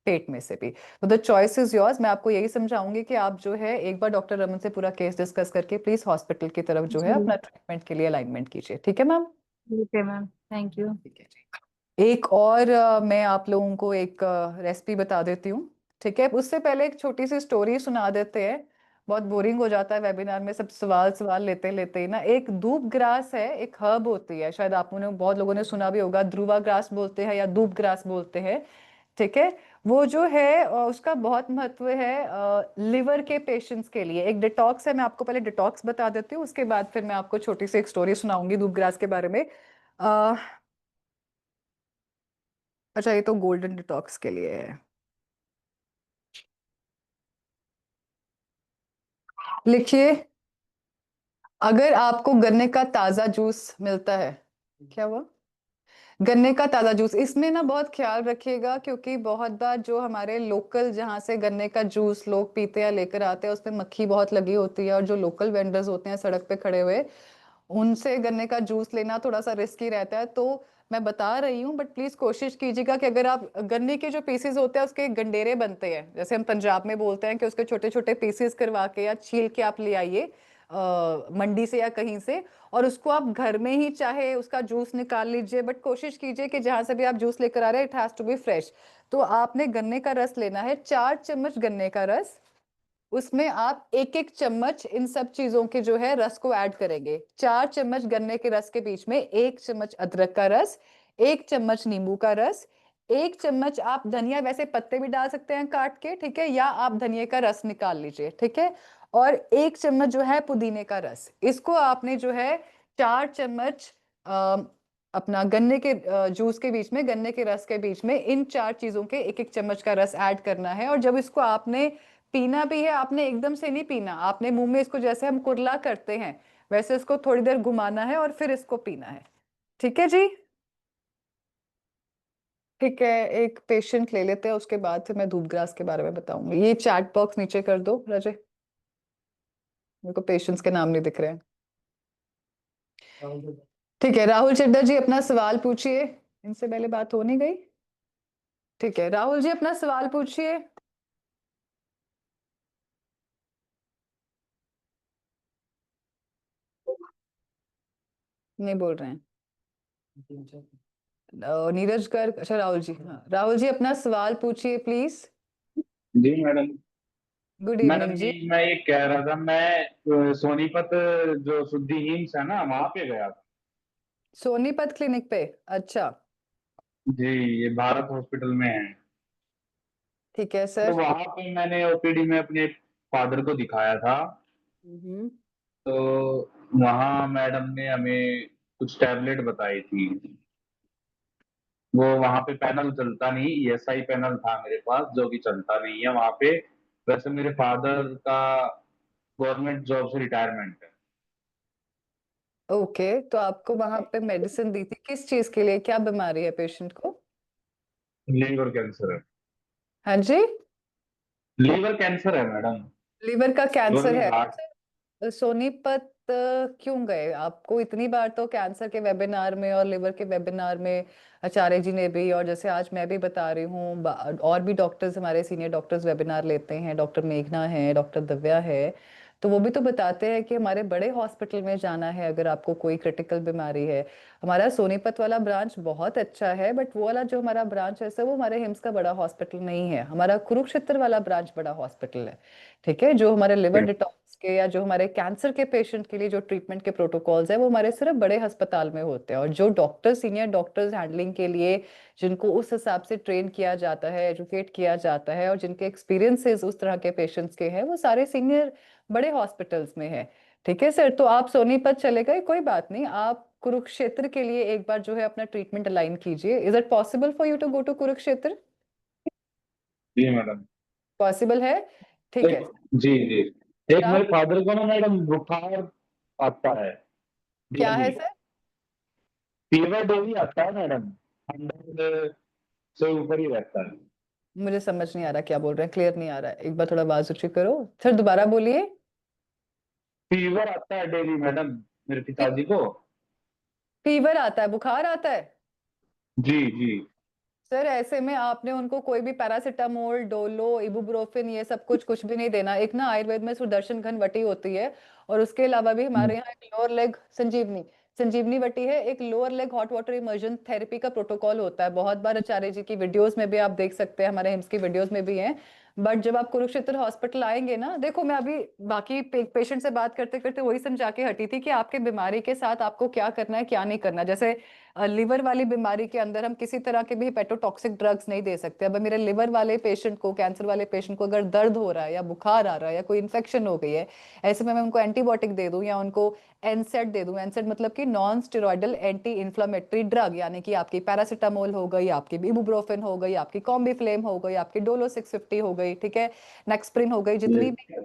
Speaker 1: पेट में से भी। तो द चॉइस इज योर्स। मैं आपको यही समझाऊंगी कि आप जो है एक बार डॉक्टर रमन से पूरा केस डिस्कस करके प्लीज हॉस्पिटल की तरफ जो है
Speaker 4: जी
Speaker 1: अपना ट्रीटमेंट के लिए अलाइनमेंट कीजिए। ठीक है मैम?
Speaker 4: ठीक है मैम, थैंक यू।
Speaker 1: ठीक है जी। एक और मैं आप लोगों को एक रेसिपी बता देती हूँ। ठीक है, उससे पहले एक छोटी सी स्टोरी सुना देते हैं। बहुत बोरिंग हो जाता है वेबिनार में सब सवाल सवाल लेते लेते ही ना। एक धूप ग्रास है, एक हर्ब होती है, शायद आप लोगों ने बहुत लोगों ने सुना भी होगा, ध्रुवा ग्रास बोलते हैं या धूप ग्रास बोलते हैं। ठीक है, वो जो है उसका बहुत महत्व है लिवर के पेशेंट्स के लिए। एक डिटॉक्स है, मैं आपको पहले डिटॉक्स बता देती हूँ, उसके बाद फिर मैं आपको छोटी सी एक स्टोरी सुनाऊंगी धूप ग्रास के बारे में। अ, अच्छा, ये तो गोल्डन डिटॉक्स के लिए है। लिखिए, अगर आपको गन्ने का ताजा जूस मिलता है, क्या हुआ? गन्ने का ताजा जूस, इसमें ना बहुत ख्याल रखिएगा, क्योंकि बहुत बार जो हमारे लोकल जहाँ से गन्ने का जूस लोग पीते हैं लेकर आते हैं उसमें मक्खी बहुत लगी होती है, और जो लोकल वेंडर्स होते हैं सड़क पे खड़े हुए, उनसे गन्ने का जूस लेना थोड़ा सा रिस्की रहता है। तो मैं बता रही हूँ, बट प्लीज कोशिश कीजिएगा कि अगर आप गन्ने के जो पीसेस होते हैं उसके गंडेरे बनते हैं, जैसे हम पंजाब में बोलते हैं, कि उसके छोटे छोटे पीसेस करवा के या छील के आप ले आइए मंडी से या कहीं से, और उसको आप घर में ही चाहे उसका जूस निकाल लीजिए, बट कोशिश कीजिए कि जहां से भी आप जूस लेकर आ रहे हैं it has to be fresh. तो आपने गन्ने का रस लेना है, 4 चम्मच गन्ने का रस, उसमें आप एक एक चम्मच इन सब चीजों के जो है रस को ऐड करेंगे। 4 चम्मच गन्ने के रस के बीच में 1 चम्मच अदरक का रस, 1 चम्मच नींबू का रस, 1 चम्मच आप धनिया, वैसे पत्ते भी डाल सकते हैं काट के, ठीक है, या आप धनिया का रस निकाल लीजिए, ठीक है, और 1 चम्मच जो है पुदीने का रस। इसको आपने जो है 4 चम्मच अपना गन्ने के जूस के बीच में, गन्ने के रस के बीच में, इन 4 चीजों के एक एक चम्मच का रस ऐड करना है। और जब इसको आपने पीना भी है, आपने एकदम से नहीं पीना, आपने मुंह में इसको जैसे हम कुरला करते हैं वैसे इसको थोड़ी देर घुमाना है और फिर इसको पीना है। ठीक है जी? ठीक है, एक पेशेंट ले लेते हैं, उसके बाद फिर मैं धूपग्रास के बारे में बताऊंगी। ये चैट बॉक्स नीचे कर दो राजे, मेरे को पेशेंट्स के नाम नहीं दिख रहे हैं। ठीक है, राहुल चड्डा जी अपना सवाल पूछिए, इनसे पहले बात हो नहीं गई। ठीक है, राहुल जी अपना सवाल पूछिए। नहीं बोल रहे हैं। नीरज गर्ग, अच्छा राहुल जी, हाँ राहुल जी अपना सवाल पूछिए प्लीज।
Speaker 3: जी मैडम।
Speaker 1: गुड
Speaker 3: मैडम
Speaker 1: इवनिंग
Speaker 3: जी,
Speaker 1: जी।
Speaker 3: मैं ये कह रहा था, मैं सोनीपत जो शुद्धि हिम्स है ना, वहां पे गया था।
Speaker 1: सोनीपत क्लिनिक पे? अच्छा।
Speaker 3: जी, ये भारत हॉस्पिटल में है।
Speaker 1: ठीक है
Speaker 3: तो
Speaker 1: सर।
Speaker 3: वहां पे मैंने ओपीडी में अपने फादर को दिखाया था।
Speaker 1: हम्म।
Speaker 3: तो वहाँ मैडम ने हमें कुछ टैबलेट बताई थी। वो वहाँ पे पैनल चलता नहीं, ईएसआई पैनल था मेरे पास, जो कि चलता नहीं है वहाँ पे। वैसे मेरे फादर का गवर्नमेंट जॉब से रिटायरमेंट है।
Speaker 1: ओके, तो आपको वहां पे मेडिसिन दी थी किस चीज के लिए, क्या बीमारी है पेशेंट को?
Speaker 3: लीवर कैंसर है।
Speaker 1: हाँ जी?
Speaker 3: लीवर कैंसर है मैडम।
Speaker 1: लीवर का
Speaker 3: लीवर
Speaker 1: कैंसर
Speaker 3: में
Speaker 1: है?
Speaker 3: हार्ट।
Speaker 1: सोनीपत क्यों गए? आपको इतनी बार तो कैंसर के वेबिनार में और लिवर के वेबिनार में आचार्य जी ने भी, और जैसे आज मैं भी बता रही हूँ, और भी डॉक्टर्स, हमारे सीनियर डॉक्टर्स वेबिनार लेते हैं, डॉक्टर मेघना है, डॉक्टर दिव्या है, तो वो भी तो बताते हैं कि हमारे बड़े हॉस्पिटल में जाना है अगर आपको कोई क्रिटिकल बीमारी है। हमारा सोनीपत वाला ब्रांच बहुत अच्छा है, बट वो वाला जो हमारा ब्रांच है सर, वो हमारे हिम्स का बड़ा हॉस्पिटल नहीं है। हमारा कुरुक्षेत्र वाला ब्रांच बड़ा हॉस्पिटल है, ठीक है। जो हमारे लिवर डिटॉक्स के या जो हमारे कैंसर के पेशेंट के लिए जो ट्रीटमेंट के प्रोटोकॉल्स है, वो हमारे सिर्फ बड़े अस्पताल में होते हैं। और जो डॉक्टर, सीनियर डॉक्टर्स हैंडलिंग के लिए जिनको उस हिसाब से ट्रेन किया जाता है, एजुकेट किया जाता है, और जिनके एक्सपीरियंसेस उस तरह के पेशेंट्स के हैं, वो सारे सीनियर बड़े हॉस्पिटल्स में है, ठीक है सर। तो आप सोनीपत चले गए, कोई बात नहीं, आप कुरुक्षेत्र के लिए एक बार जो है अपना ट्रीटमेंट अलाइन कीजिए। Is it possible for you to go to Kurukshetra?
Speaker 3: जी मैडम।
Speaker 1: पॉसिबल है, ठीक है।
Speaker 3: एक जी जी, एक
Speaker 1: आप,
Speaker 3: मेरे फादर को ना मैडम बुखार आता है
Speaker 1: क्या है
Speaker 3: डेली,
Speaker 1: सर?
Speaker 3: फीवर डेली आता है मैडम, 100 से ऊपर ही रहता है।
Speaker 1: मुझे समझ नहीं आ रहा क्या बोल रहे हैं, क्लियर नहीं आ रहा है, एक बार थोड़ा आवाज ऊंची करो सर, दोबारा बोलिए।
Speaker 3: फीवर आता है डेली मैडम मेरे पिताजी को।
Speaker 1: फीवर आता है, बुखार आता है?
Speaker 3: जी जी।
Speaker 1: सर ऐसे में आपने उनको कोई भी पैरासीटामोल, डोलो, इबुप्रोफेन, ये सब कुछ भी नहीं देना। एक ना आयुर्वेद में सुदर्शन घन वटी होती है, और उसके अलावा भी हमारे यहाँ एक लोअर लेग संजीवनी संजीवनी वटी है, एक lower leg hot water immersion therapy का प्रोटोकॉल होता है। बहुत बार आचार्य जी की वीडियोस में भी आप देख सकते हैं, हमारे हिम्स की वीडियोस में भी है। बट जब आप कुरुक्षेत्र हॉस्पिटल आएंगे ना, देखो मैं अभी बाकी पेशेंट से बात करते करते वही समझा के हटी थी कि आपके बीमारी के साथ आपको क्या करना है क्या नहीं करना। जैसे लिवर वाली बीमारी के अंदर हम किसी तरह के भी हेपेटोटॉक्सिक ड्रग्स नहीं दे सकते। अब मेरे लिवर वाले पेशेंट को, कैंसर वाले पेशेंट को अगर दर्द हो रहा है या बुखार आ रहा है या कोई इन्फेक्शन हो गई है, ऐसे में मैं उनको एंटीबायोटिक दे दूं या उनको एनसेड दे दूं। एनसेड मतलब कि non steroidal anti inflammatory drug, यानी कि आपकी पैरासीटामोल हो गई, आपकी इबुप्रोफेन हो गई, आपकी कॉम्बिफ्लेम हो गई, आपकी डोलो 650 हो गई, ठीक है, नेक्सप्रिन हो गई, जितनी भी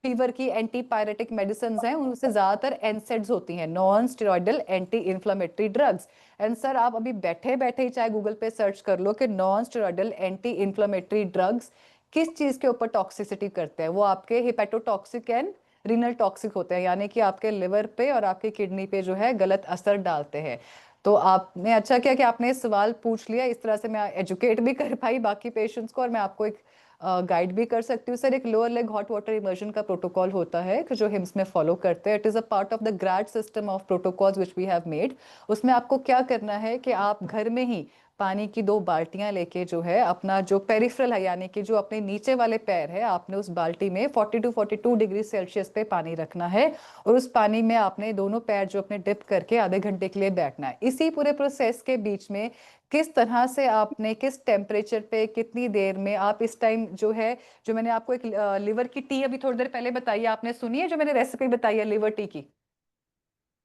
Speaker 1: फीवर की एंटीपायरेटिक मेडिसिन हैं उनसे ज्यादातर एनसेड्स होती हैं, non steroidal anti inflammatory drugs. And sir आप अभी बैठे बैठे ही चाहे गूगल पे सर्च कर लो कि non steroidal anti inflammatory drugs किस चीज के ऊपर टॉक्सिसिटी करते हैं। वो आपके हिपेटोटॉक्सिक एंड रीनल टॉक्सिक होते हैं, यानी कि आपके लिवर पे और आपकी किडनी पे जो है गलत असर डालते हैं। तो आपने अच्छा किया कि आपने सवाल पूछ लिया, इस तरह से मैं एजुकेट भी कर पाई बाकी पेशेंट्स को, और मैं आपको एक गाइड भी कर सकती हूँ। सर एक lower leg hot water immersion का प्रोटोकॉल होता है कि जो हिम्स में फॉलो करते हैं। It is a part of the GRAD system of protocols which we have made. उसमें आपको क्या करना है कि आप घर में ही पानी की 2 बाल्टियां लेके जो है अपना जो पेरिफेरल है, यानी कि जो अपने नीचे वाले पैर है, आपने उस बाल्टी में 40 टू 42 डिग्री सेल्सियस पे पानी रखना है, और उस पानी में आपने दोनों पैर जो अपने डिप करके आधे घंटे के लिए बैठना है। इसी पूरे प्रोसेस के बीच में किस तरह से आपने किस टेम्परेचर पे कितनी देर में आप इस टाइम जो है, जो मैंने आपको एक लिवर की टी अभी थोड़ी देर पहले बताई है, आपने सुनी है जो मैंने रेसिपी बताई है लिवर टी की?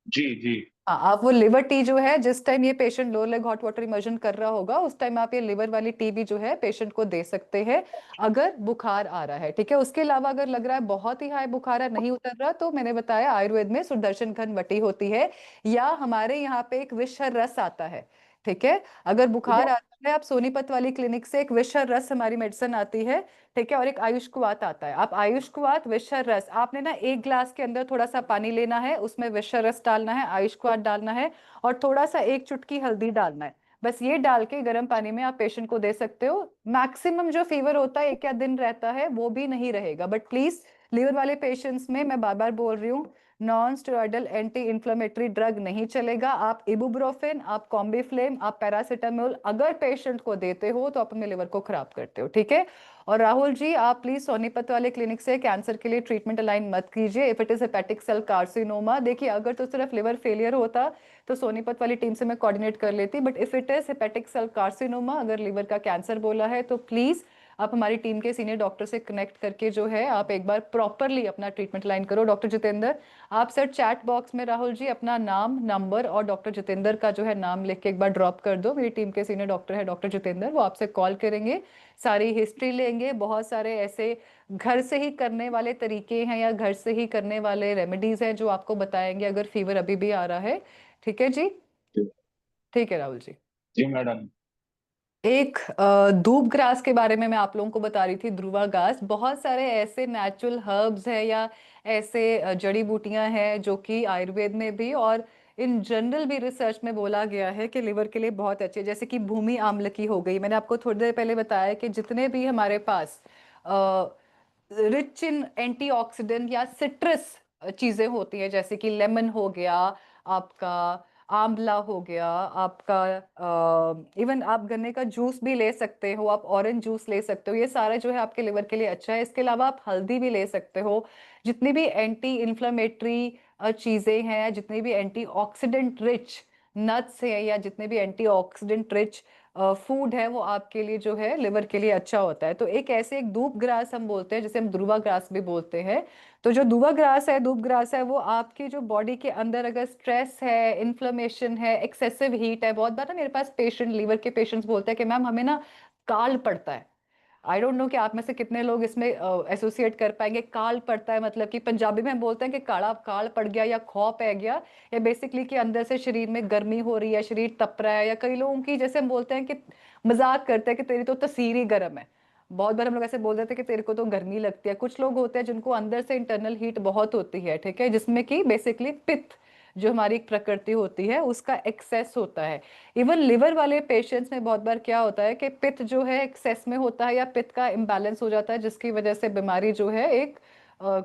Speaker 3: जी जी।
Speaker 1: हाँ, आप वो लिवर टी जो है, जिस टाइम ये patient lower leg hot water immersion कर रहा होगा, उस टाइम आप ये लिवर वाली टी भी जो है पेशेंट को दे सकते हैं अगर बुखार आ रहा है, ठीक है। उसके अलावा अगर लग रहा है बहुत ही हाई बुखार है, नहीं उतर रहा, तो मैंने बताया आयुर्वेद में सुदर्शन घन वटी होती है, या हमारे यहाँ पे एक विषहर रस आता है, ठीक है। अगर बुखार आता है, आप सोनीपत वाली क्लिनिक से एक विषहर रस हमारी मेडिसिन आती है, ठीक है, और एक आयुष्कुवात आता है। आप आयुष्कुवात, विषहर रस, आपने ना एक ग्लास के अंदर थोड़ा सा पानी लेना है, उसमें विषहर रस डालना है, आयुष्कुवात डालना है, और थोड़ा सा एक चुटकी हल्दी डालना है। बस ये डाल के गर्म पानी में आप पेशेंट को दे सकते हो। मैक्सिमम जो फीवर होता है 1 या 2 दिन रहता है, वो भी नहीं रहेगा। बट प्लीज लीवर वाले पेशेंट्स में मैं बार बार बोल रही हूँ, non steroidal anti inflammatory drug नहीं चलेगा। आप इबुप्रोफेन, आप कॉम्बिफ्लेम, आप पैरासीटामोल अगर पेशेंट को देते हो तो आप अपने लिवर को खराब करते हो, ठीक है। और राहुल जी, आप प्लीज सोनीपत वाले क्लिनिक से कैंसर के लिए ट्रीटमेंट अलाइन मत कीजिए। If it is hepatic cell carcinoma, देखिए अगर तो सिर्फ लिवर फेलियर होता तो सोनीपत वाली टीम से मैं कोऑर्डिनेट कर लेती, but if it is hepatic cell carcinoma, अगर लिवर का कैंसर बोला है, तो प्लीज आप हमारी टीम के सीनियर डॉक्टर से कनेक्ट करके जो है आप एक बार प्रॉपरली अपना ट्रीटमेंट लाइन करो। डॉक्टर जितेंद्र, आप सर चैट बॉक्स में राहुल जी अपना नाम, नंबर और डॉक्टर जितेंद्र का जो है नाम लिख के एक बार ड्रॉप कर दो। मेरी टीम के सीनियर डॉक्टर है डॉक्टर जितेंद्र, वो आपसे कॉल करेंगे, सारी हिस्ट्री लेंगे। बहुत सारे ऐसे घर से ही करने वाले तरीके हैं या घर से ही करने वाले रेमेडीज हैं जो आपको बताएंगे अगर फीवर अभी भी आ रहा है, ठीक है जी। ठीक है राहुल जी।
Speaker 3: जी मैडम।
Speaker 1: एक धूप ग्रास के बारे में मैं आप लोगों को बता रही थी, ध्रुवा घास। बहुत सारे ऐसे नेचुरल हर्ब्स हैं या ऐसे जड़ी बूटियां हैं जो कि आयुर्वेद में भी और इन जनरल भी रिसर्च में बोला गया है कि लिवर के लिए बहुत अच्छे, जैसे कि भूमि आम्लकी हो गई। मैंने आपको थोड़ी देर पहले बताया कि जितने भी हमारे पास रिच इन एंटीऑक्सीडेंट या सिट्रस चीजें होती हैं, जैसे कि लेमन हो गया आपका, आंवला हो गया आपका, इवन आप गन्ने का जूस भी ले सकते हो, आप ऑरेंज जूस ले सकते हो, ये सारा जो है आपके लिवर के लिए अच्छा है। इसके अलावा आप हल्दी भी ले सकते हो। जितनी भी एंटी इन्फ्लेमेटरी चीजें हैं, जितनी भी एंटीऑक्सीडेंट रिच नट्स है या जितने भी एंटीऑक्सीडेंट रिच फूड है, वो आपके लिए जो है लिवर के लिए अच्छा होता है। तो एक ऐसे एक धूप ग्रास हम बोलते हैं, जिसे हम ध्रुवा ग्रास भी बोलते हैं। तो जो धुआं ग्रास है, धूप ग्रास है, वो आपकी जो बॉडी के अंदर अगर स्ट्रेस है, इन्फ्लेमेशन है, एक्सेसिव हीट है, बहुत बार ना मेरे पास पेशेंट, लीवर के पेशेंट्स बोलते हैं कि मैम हमें ना काल पड़ता है। आई डोंट नो कि आप में से कितने लोग इसमें एसोसिएट कर पाएंगे। काल पड़ता है मतलब कि पंजाबी में हम बोलते हैं कि काला काल पड़ गया या खौ पै गया, या बेसिकली कि अंदर से शरीर में गर्मी हो रही है, शरीर तप रहा है, या कई लोगों की जैसे हम बोलते हैं कि मजाक करते हैं कि तेरी तो तसीर ही गर्म है। बहुत बार हम लोग ऐसे बोल देते हैं कि तेरे को तो गर्मी लगती है। कुछ लोग होते हैं जिनको अंदर से इंटरनल हीट बहुत होती है, ठीक है, जिसमें कि बेसिकली पित्त जो हमारी एक प्रकृति होती है उसका एक्सेस होता है। इवन लिवर वाले पेशेंट्स में बहुत बार क्या होता है कि पित्त जो है एक्सेस में होता है या पित्त का इम्बैलेंस हो जाता है, जिसकी वजह से बीमारी जो है एक अ,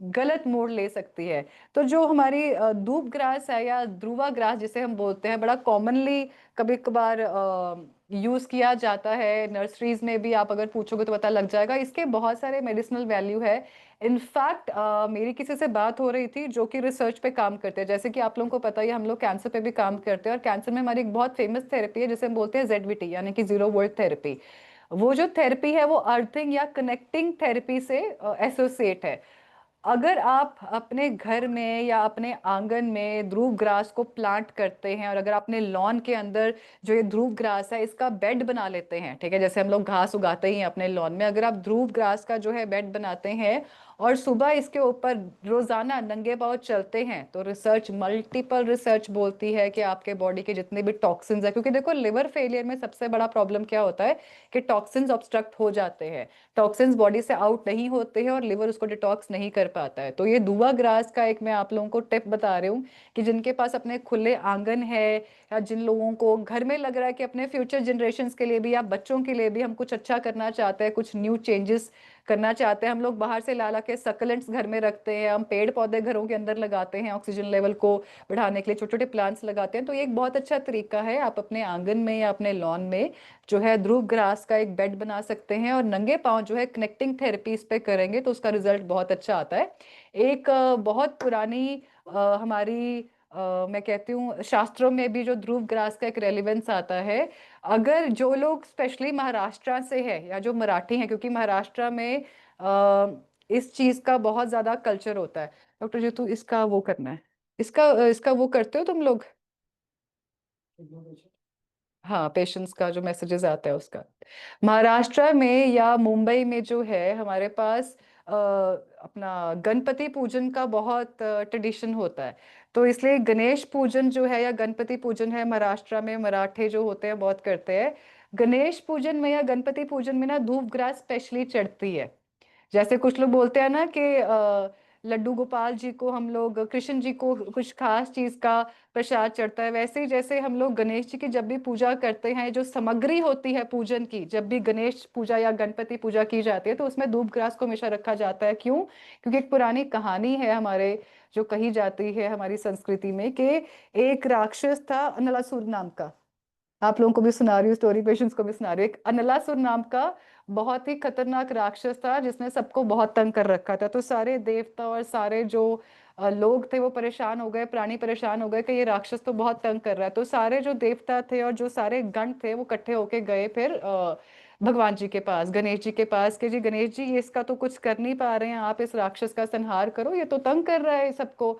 Speaker 1: गलत मोड़ ले सकती है। तो जो हमारी धूप ग्रास है या ध्रुवा ग्रास जिसे हम बोलते हैं, बड़ा कॉमनली कभी कभार यूज किया जाता है। नर्सरीज में भी आप अगर पूछोगे तो पता लग जाएगा। इसके बहुत सारे मेडिसिनल वैल्यू है। इनफैक्ट मेरी किसी से बात हो रही थी जो कि रिसर्च पे काम करते हैं, जैसे कि आप लोगों को पता ही है, हम लोग कैंसर पे भी काम करते हैं, और कैंसर में हमारी एक बहुत फेमस थेरेपी है जिसे हम बोलते हैं ZVT, यानी कि जीरो वोल्ट थेरेपी। वो जो थेरेपी है वो अर्थिंग या कनेक्टिंग थेरेपी से एसोसिएट है। अगर आप अपने घर में या अपने आंगन में ध्रुव ग्रास को प्लांट करते हैं, और अगर अपने लॉन के अंदर जो ये ध्रुव ग्रास है इसका बेड बना लेते हैं, ठीक है, जैसे हम लोग घास उगाते ही हैं अपने लॉन में, अगर आप ध्रुव ग्रास का जो है बेड बनाते हैं और सुबह इसके ऊपर रोजाना नंगे पांव चलते हैं, तो रिसर्च, मल्टीपल रिसर्च बोलती है कि आपके बॉडी के जितने भी टॉक्सिन्स है, क्योंकि देखो लिवर फेलियर में सबसे बड़ा प्रॉब्लम क्या होता है कि टॉक्सिन्स ऑब्स्ट्रक्ट हो जाते हैं, टॉक्सिन्स बॉडी से आउट नहीं होते हैं और लिवर उसको डिटॉक्स नहीं कर पाता है। तो ये धुआं ग्रास का एक मैं आप लोगों को टिप बता रही हूँ कि जिनके पास अपने खुले आंगन है, या जिन लोगों को घर में लग रहा है कि अपने फ्यूचर जनरेशन्स के लिए भी या बच्चों के लिए भी हम कुछ अच्छा करना चाहते हैं, कुछ न्यू चेंजेस करना चाहते हैं, हम लोग बाहर से ला ला के सकलेंट्स घर में रखते हैं, हम पेड़ पौधे घरों के अंदर लगाते हैं ऑक्सीजन लेवल को बढ़ाने के लिए, छोटे छोटे प्लांट्स लगाते हैं, तो ये एक बहुत अच्छा तरीका है। आप अपने आंगन में या अपने लॉन में जो है ध्रुव ग्रास का एक बेड बना सकते हैं, और नंगे पांव जो है कनेक्टिंग थेरेपी इस पे करेंगे तो उसका रिजल्ट बहुत अच्छा आता है। एक बहुत पुरानी हमारी मैं कहती हूँ शास्त्रों में भी जो ध्रुव ग्रास का एक रेलिवेंस आता है। अगर जो लोग स्पेशली महाराष्ट्र से है या जो मराठी हैं, क्योंकि महाराष्ट्र में इस चीज का बहुत ज्यादा कल्चर होता है। डॉक्टर जी, तो इसका वो करना है, इसका इसका वो करते हो तुम लोग? हाँ, पेशेंट्स का जो मैसेजेस आता है उसका। महाराष्ट्र में या मुंबई में जो है हमारे पास अपना गणपति पूजन का बहुत ट्रेडिशन होता है। तो इसलिए गणेश पूजन जो है या गणपति पूजन है, महाराष्ट्र में मराठे जो होते हैं बहुत करते हैं। गणेश पूजन में या गणपति पूजन में ना धूप ग्रास स्पेशली चढ़ती है। जैसे कुछ लोग बोलते हैं ना कि लड्डू गोपाल जी को हम लोग, कृष्ण जी को कुछ खास चीज का प्रसाद चढ़ता है, वैसे ही जैसे हम लोग गणेश जी की जब भी पूजा करते हैं, जो सामग्री होती है पूजन की, जब भी गणेश पूजा या गणपति पूजा की जाती है तो उसमें धूप ग्रास को हमेशा रखा जाता है। क्यों? क्योंकि एक पुरानी कहानी है हमारे, जो कही जाती है हमारी संस्कृति में, कि एक राक्षस था अनलासुर नाम का। आप लोगों को भी सुना रही हूँ स्टोरी, पेशेंट्स को भी सुना रही हूँ। एक अनलासुर नाम का बहुत ही खतरनाक राक्षस था जिसने सबको बहुत तंग कर रखा था। तो सारे देवता और सारे जो लोग थे वो परेशान हो गए, प्राणी परेशान हो गए कि ये राक्षस तो बहुत तंग कर रहा है। तो सारे जो देवता थे और जो सारे गण थे वो इकट्ठे होके गए फिर भगवान जी के पास, गणेश जी के पास, कि जी गणेश जी, ये इसका तो कुछ कर नहीं पा रहे हैं, आप इस राक्षस का संहार करो, ये तो तंग कर रहा है सबको।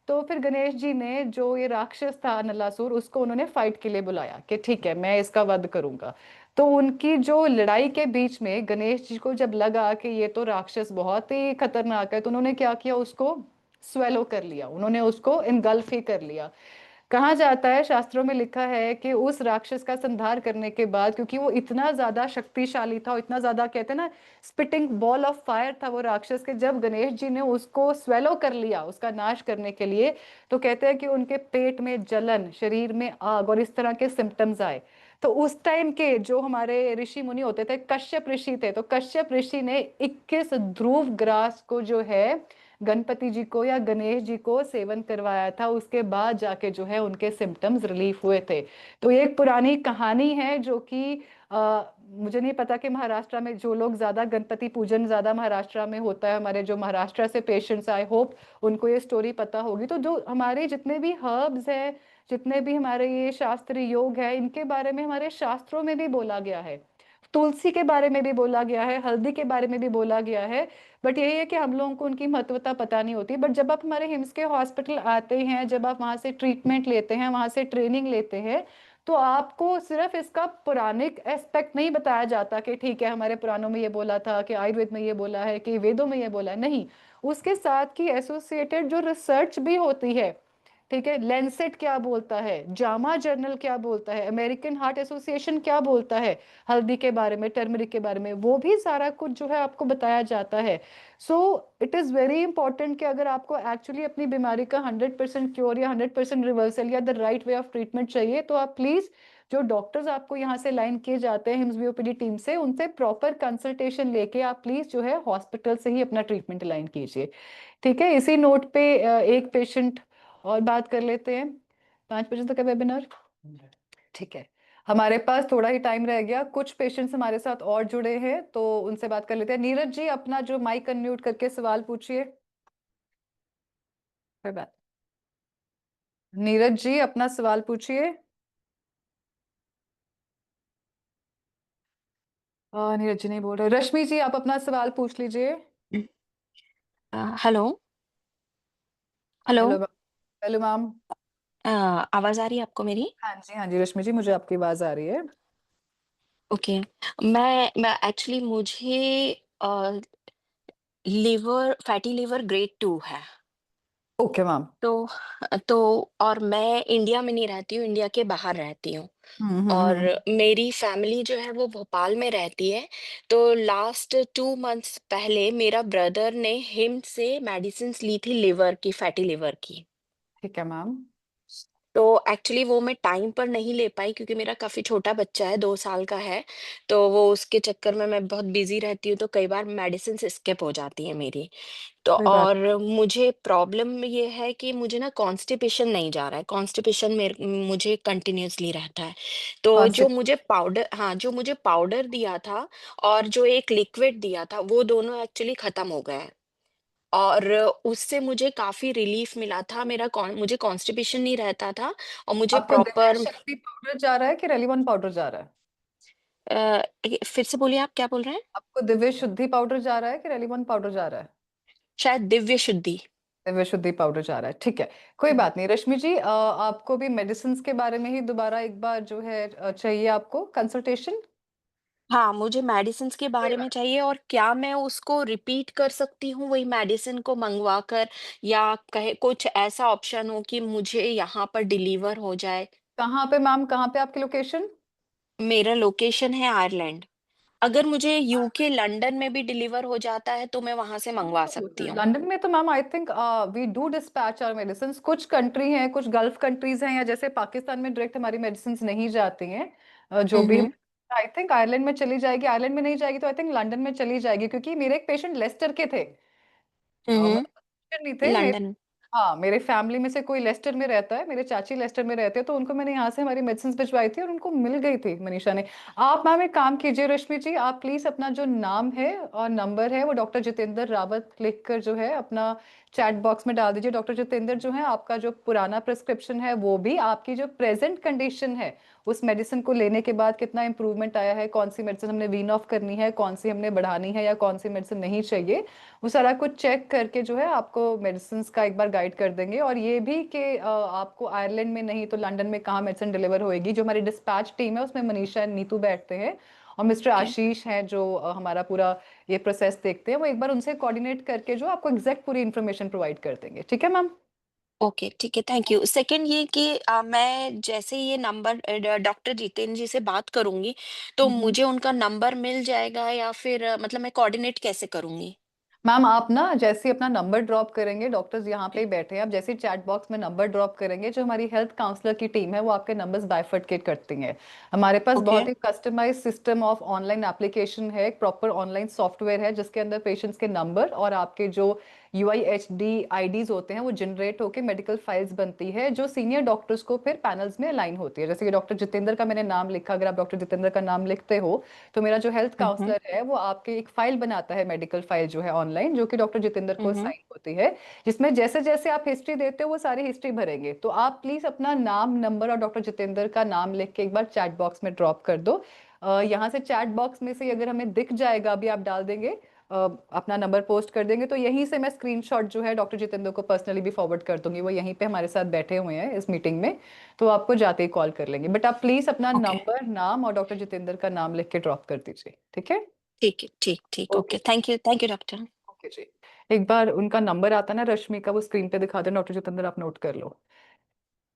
Speaker 1: तो फिर गणेश जी ने जो ये राक्षस था नलासुर, उसको उन्होंने फाइट के लिए बुलाया कि ठीक है मैं इसका वध करूंगा। तो उनकी जो लड़ाई के बीच में गणेश जी को जब लगा कि ये तो राक्षस बहुत ही खतरनाक है, तो उन्होंने क्या किया, उसको स्वेलो कर लिया, उन्होंने उसको इनगल्फ ही कर लिया। कहा जाता है, शास्त्रों में लिखा है कि उस राक्षस का संहार करने के बाद, क्योंकि वो इतना ज्यादा शक्तिशाली था, इतना ज्यादा कहते हैं ना स्पिटिंग बॉल ऑफ फायर था वो राक्षस के, जब गणेश जी ने उसको स्वेलो कर लिया उसका नाश करने के लिए, तो कहते हैं कि उनके पेट में जलन, शरीर में आग और इस तरह के सिम्टम्स आए। तो उस टाइम के जो हमारे ऋषि मुनि होते थे, कश्यप ऋषि थे, तो कश्यप ऋषि ने 21 ध्रुव ग्रास को जो है गणपति जी को या गणेश जी को सेवन करवाया था, उसके बाद जाके जो है उनके सिम्टम्स रिलीफ हुए थे। तो ये एक पुरानी कहानी है जो कि मुझे नहीं पता कि महाराष्ट्र में जो लोग ज्यादा गणपति पूजन ज्यादा महाराष्ट्र में होता है, हमारे जो महाराष्ट्र से पेशेंट्स, आई होप उनको ये स्टोरी पता होगी। तो जो हमारे जितने भी हर्ब्स हैं, जितने भी हमारे ये शास्त्रीय योग है, इनके बारे में हमारे शास्त्रों में भी बोला गया है, तुलसी के बारे में भी बोला गया है, हल्दी के बारे में भी बोला गया है। बट यही है कि हम लोगों को उनकी महत्वता पता नहीं होती। बट जब आप हमारे हिम्स के हॉस्पिटल आते हैं, जब आप वहां से ट्रीटमेंट लेते हैं, वहां से ट्रेनिंग लेते हैं, तो आपको सिर्फ इसका पौराणिक एस्पेक्ट नहीं बताया जाता कि ठीक है हमारे पुराणों में ये बोला था, कि आयुर्वेद में ये बोला है, कि वेदों में ये बोला है, नहीं। उसके साथ की एसोसिएटेड जो रिसर्च भी होती है, ठीक है, लेंसेट क्या बोलता है, जामा जर्नल क्या बोलता है, अमेरिकन हार्ट एसोसिएशन क्या बोलता है हल्दी के बारे में, टर्मरिक के बारे में, वो भी सारा कुछ जो है आपको बताया जाता है। So it is very important कि अगर आपको एक्चुअली अपनी बीमारी का 100% क्योर या 100% रिवर्सल या the right way of treatment चाहिए, तो आप प्लीज जो डॉक्टर्स आपको यहाँ से लाइन किए जाते हैं हिम्स बीओपीडी टीम से, उनसे प्रॉपर कंसल्टेशन लेके आप प्लीज जो है हॉस्पिटल से ही अपना ट्रीटमेंट लाइन कीजिए। ठीक है, इसी नोट पे एक पेशेंट और बात कर लेते हैं। 5 बजे तक है वेबिनार, ठीक है। हमारे पास थोड़ा ही टाइम रह गया, कुछ पेशेंट्स हमारे साथ और जुड़े हैं तो उनसे बात कर लेते हैं। नीरज जी अपना जो माइक अनम्यूट करके सवाल पूछिए। कोई बात, नीरज जी अपना सवाल पूछिए। नीरज जी नहीं बोल रहे। रश्मि जी आप अपना सवाल पूछ लीजिए।
Speaker 5: Hello hello.
Speaker 1: Hello, hello ma'am.
Speaker 5: आवाज आ रही है आपको मेरी?
Speaker 1: हाँ जी, हाँ जी रश्मि जी, मुझे आपकी आवाज आ रही है।
Speaker 5: ओके। मैं एक्चुअली मुझे लिवर फैटी लिवर ग्रेड 2 है।
Speaker 1: Okay ma'am.
Speaker 5: तो तो और मैं इंडिया में नहीं रहती हूँ, इंडिया के बाहर रहती हूँ। और
Speaker 1: हम्म।
Speaker 5: मेरी फैमिली जो है वो भोपाल में रहती है। तो लास्ट 2 मंथ्स पहले मेरा ब्रदर ने हिम से मेडिसिन ली थी लिवर की, फैटी लिवर की।
Speaker 1: ठीक है मैम।
Speaker 5: तो एक्चुअली वो मैं टाइम पर नहीं ले पाई क्योंकि मेरा काफ़ी छोटा बच्चा है, 2 साल का है। तो वो उसके चक्कर में मैं बहुत बिज़ी रहती हूँ, तो कई बार मेडिसिन्स स्किप हो जाती हैं मेरी। तो
Speaker 1: कोई बात।
Speaker 5: और मुझे प्रॉब्लम ये है कि मुझे ना कॉन्स्टिपेशन नहीं जा रहा है, कॉन्स्टिपेशन मुझे कंटिन्यूअसली रहता है। तो
Speaker 1: कौन सी?
Speaker 5: जो मुझे पाउडर दिया था और जो एक लिक्विड दिया था, वो दोनों एक्चुअली ख़त्म हो गए हैं। और उससे मुझे काफ़ी रिलीफ़ मिला था, मुझे कॉन्स्टिपेशन नहीं रहता था और मुझे
Speaker 1: आपको दिव्य
Speaker 5: प्रॉपर
Speaker 1: शक्ति पाउडर जा रहा है कि रेलिवन पाउडर जा रहा है?
Speaker 5: फिर से बोलिए, आप क्या बोल रहे हैं?
Speaker 1: आपको दिव्य शुद्धि पाउडर जा रहा है कि रेलिवन पाउडर जा रहा है?
Speaker 5: शायद दिव्य शुद्धि।
Speaker 1: दिव्य शुद्धि पाउडर जा रहा है, ठीक है। कोई
Speaker 5: हुँ।
Speaker 1: बात नहीं रश्मि जी, आपको भी मेडिसिन के बारे में ही दोबारा एक बार जो है चाहिए आपको कंसल्टेशन?
Speaker 5: हाँ, मुझे मेडिसिन्स के
Speaker 1: कोई
Speaker 5: बारे में
Speaker 1: बात।
Speaker 5: चाहिए और क्या मैं उसको रिपीट कर सकती हूँ वही मेडिसिन को मँगवा कर, या कहे कुछ ऐसा ऑप्शन हो कि मुझे यहाँ पर डिलीवर हो जाए?
Speaker 1: कहाँ पे मैम, कहाँ पे आपकी लोकेशन?
Speaker 5: मेरा लोकेशन है आयरलैंड। अगर मुझे यूके लंदन में भी डिलीवर हो जाता है तो मैं वहाँ से मँगवा सकती हूँ।
Speaker 1: लंदन में तो ma'am I think we do dispatch our medicine. कुछ कंट्री हैं, कुछ गल्फ कंट्रीज हैं, या जैसे पाकिस्तान में डायरेक्ट हमारी मेडिसिन नहीं जाती हैं। जो
Speaker 5: हुँ,
Speaker 1: भी,
Speaker 5: हुँ।
Speaker 1: आई थिंक आयरलैंड में चली जाएगी, आयरलैंड में नहीं जाएगी तो आई थिंक लंदन में चली जाएगी, क्योंकि मेरे एक पेशेंट लेस्टर के थे।
Speaker 5: हुँ, हुँ।
Speaker 1: मतलब नहीं थे मेरे,
Speaker 5: लंदन।
Speaker 1: हाँ मेरे फैमिली में से कोई लेस्टर में रहता है, मेरे चाची लेस्टर में रहते हैं, तो उनको मैंने यहाँ से हमारी मेडिसिन भिजवाई थी और उनको मिल गई थी मनीषा ने। आप मैम एक काम कीजिए रश्मि जी, आप प्लीज अपना जो नाम है और नंबर है वो डॉक्टर जितेंद्र रावत लिख कर जो है अपना चैट बॉक्स में डाल दीजिए। डॉक्टर जितेंद्र जो है, आपका जो पुराना प्रिस्क्रिप्शन है वो भी, आपकी जो प्रेजेंट कंडीशन है उस मेडिसिन को लेने के बाद कितना इंप्रूवमेंट आया है, कौन सी मेडिसिन हमने वीन ऑफ करनी है, कौन सी हमने बढ़ानी है, या कौन सी मेडिसिन नहीं चाहिए, वो सारा कुछ चेक करके जो है आपको मेडिसिन का एक बार गाइड कर देंगे। और ये भी कि आपको आयरलैंड में नहीं तो लंदन में कहाँ मेडिसिन डिलीवर होएगी। जो हमारी डिस्पैच टीम है उसमें मनीषा नीतू बैठते हैं और मिस्टर
Speaker 5: ओके,
Speaker 1: आशीष हैं जो हमारा पूरा ये प्रोसेस देखते हैं, वो एक बार उनसे कोऑर्डिनेट करके जो आपको एग्जैक्ट पूरी इन्फॉर्मेशन प्रोवाइड कर देंगे। ठीक है मैम?
Speaker 5: ओके, ठीक है, थैंक यू। सेकंड ये कि मैं जैसे ये नंबर डॉक्टर जितेंद्र जी से बात करूँगी, तो मुझे उनका नंबर मिल जाएगा या फिर मतलब मैं कोऑर्डिनेट कैसे करूँगी?
Speaker 1: मैम आप ना जैसे ही अपना नंबर ड्रॉप करेंगे, डॉक्टर्स यहाँ पे ही बैठे हैं, आप जैसे ही चैट बॉक्स में नंबर ड्रॉप करेंगे, जो हमारी हेल्थ काउंसलर की टीम है वो आपके नंबर्स बाइफर्केट करती है। हमारे पास
Speaker 5: ओके।
Speaker 1: बहुत ही customise system of online application है, एक प्रॉपर ऑनलाइन सॉफ्टवेयर है जिसके अंदर पेशेंट्स के नंबर और आपके जो UIHD आईडीज होते हैं वो जनरेट होकर मेडिकल फाइल्स बनती है, जो सीनियर डॉक्टर्स को फिर पैनल्स में अलाइन होती है। जैसे कि डॉक्टर जितेंद्र का मैंने नाम लिखा, अगर आप डॉक्टर जितेंद्र का नाम लिखते हो तो मेरा जो हेल्थ
Speaker 5: हुँ, हुँ।
Speaker 1: काउंसलर है वो आपके एक फाइल बनाता है, मेडिकल फाइल जो है ऑनलाइन, जो कि डॉक्टर जितेंद्र
Speaker 5: हुँ,
Speaker 1: को
Speaker 5: हुँ।
Speaker 1: साइन होती है, जिसमें जैसे जैसे आप हिस्ट्री देते हो वो सारी हिस्ट्री भरेंगे। तो आप प्लीज अपना नाम, नंबर और डॉक्टर जितेंद्र का नाम लिख के एक बार चैट बॉक्स में ड्रॉप कर दो। यहाँ से चैट बॉक्स में से अगर हमें दिख जाएगा, अभी आप डाल देंगे अपना नंबर पोस्ट कर देंगे, तो यहीं से मैं स्क्रीनशॉट जो है डॉक्टर जितेंद्र को पर्सनली भी फॉरवर्ड कर दूंगी, वो यहीं पे हमारे साथ बैठे हुए हैं इस मीटिंग में, तो आपको जाते ही कॉल कर लेंगे। बट आप प्लीज अपना
Speaker 5: ओके,
Speaker 1: नंबर, नाम और डॉक्टर जितेंद्र का नाम लिख के ड्रॉप कर दीजिए, ठीक है?
Speaker 5: ठीक है, ठीक,
Speaker 1: ओके
Speaker 5: ओके,
Speaker 1: जी।
Speaker 5: Thank you doctor.
Speaker 1: ओके जी। एक बार उनका नंबर आता है ना रश्मि का, वो स्क्रीन पे दिखा देना, डॉक्टर जितेंद्र आप नोट कर लो।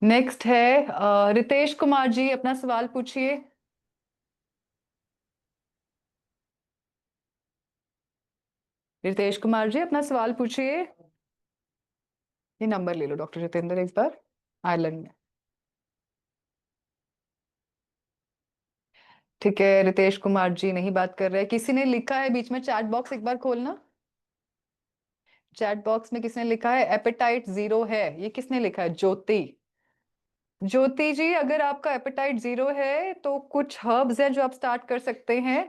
Speaker 1: नेक्स्ट है रितेश कुमार जी, अपना सवाल पूछिए। रितेश कुमार जी अपना सवाल पूछिए। ये नंबर ले लो डॉक्टर जितेंद्र एक बार, आयरलैंड में। ठीक है, रितेश कुमार जी नहीं बात कर रहे। किसी ने लिखा है बीच में, चैट बॉक्स एक बार खोलना। चैट बॉक्स में किसने लिखा है एपेटाइट 0 है, ये किसने लिखा है? ज्योति। ज्योति जी अगर आपका एपेटाइट 0 है तो कुछ हर्ब्स हैं जो आप स्टार्ट कर सकते हैं।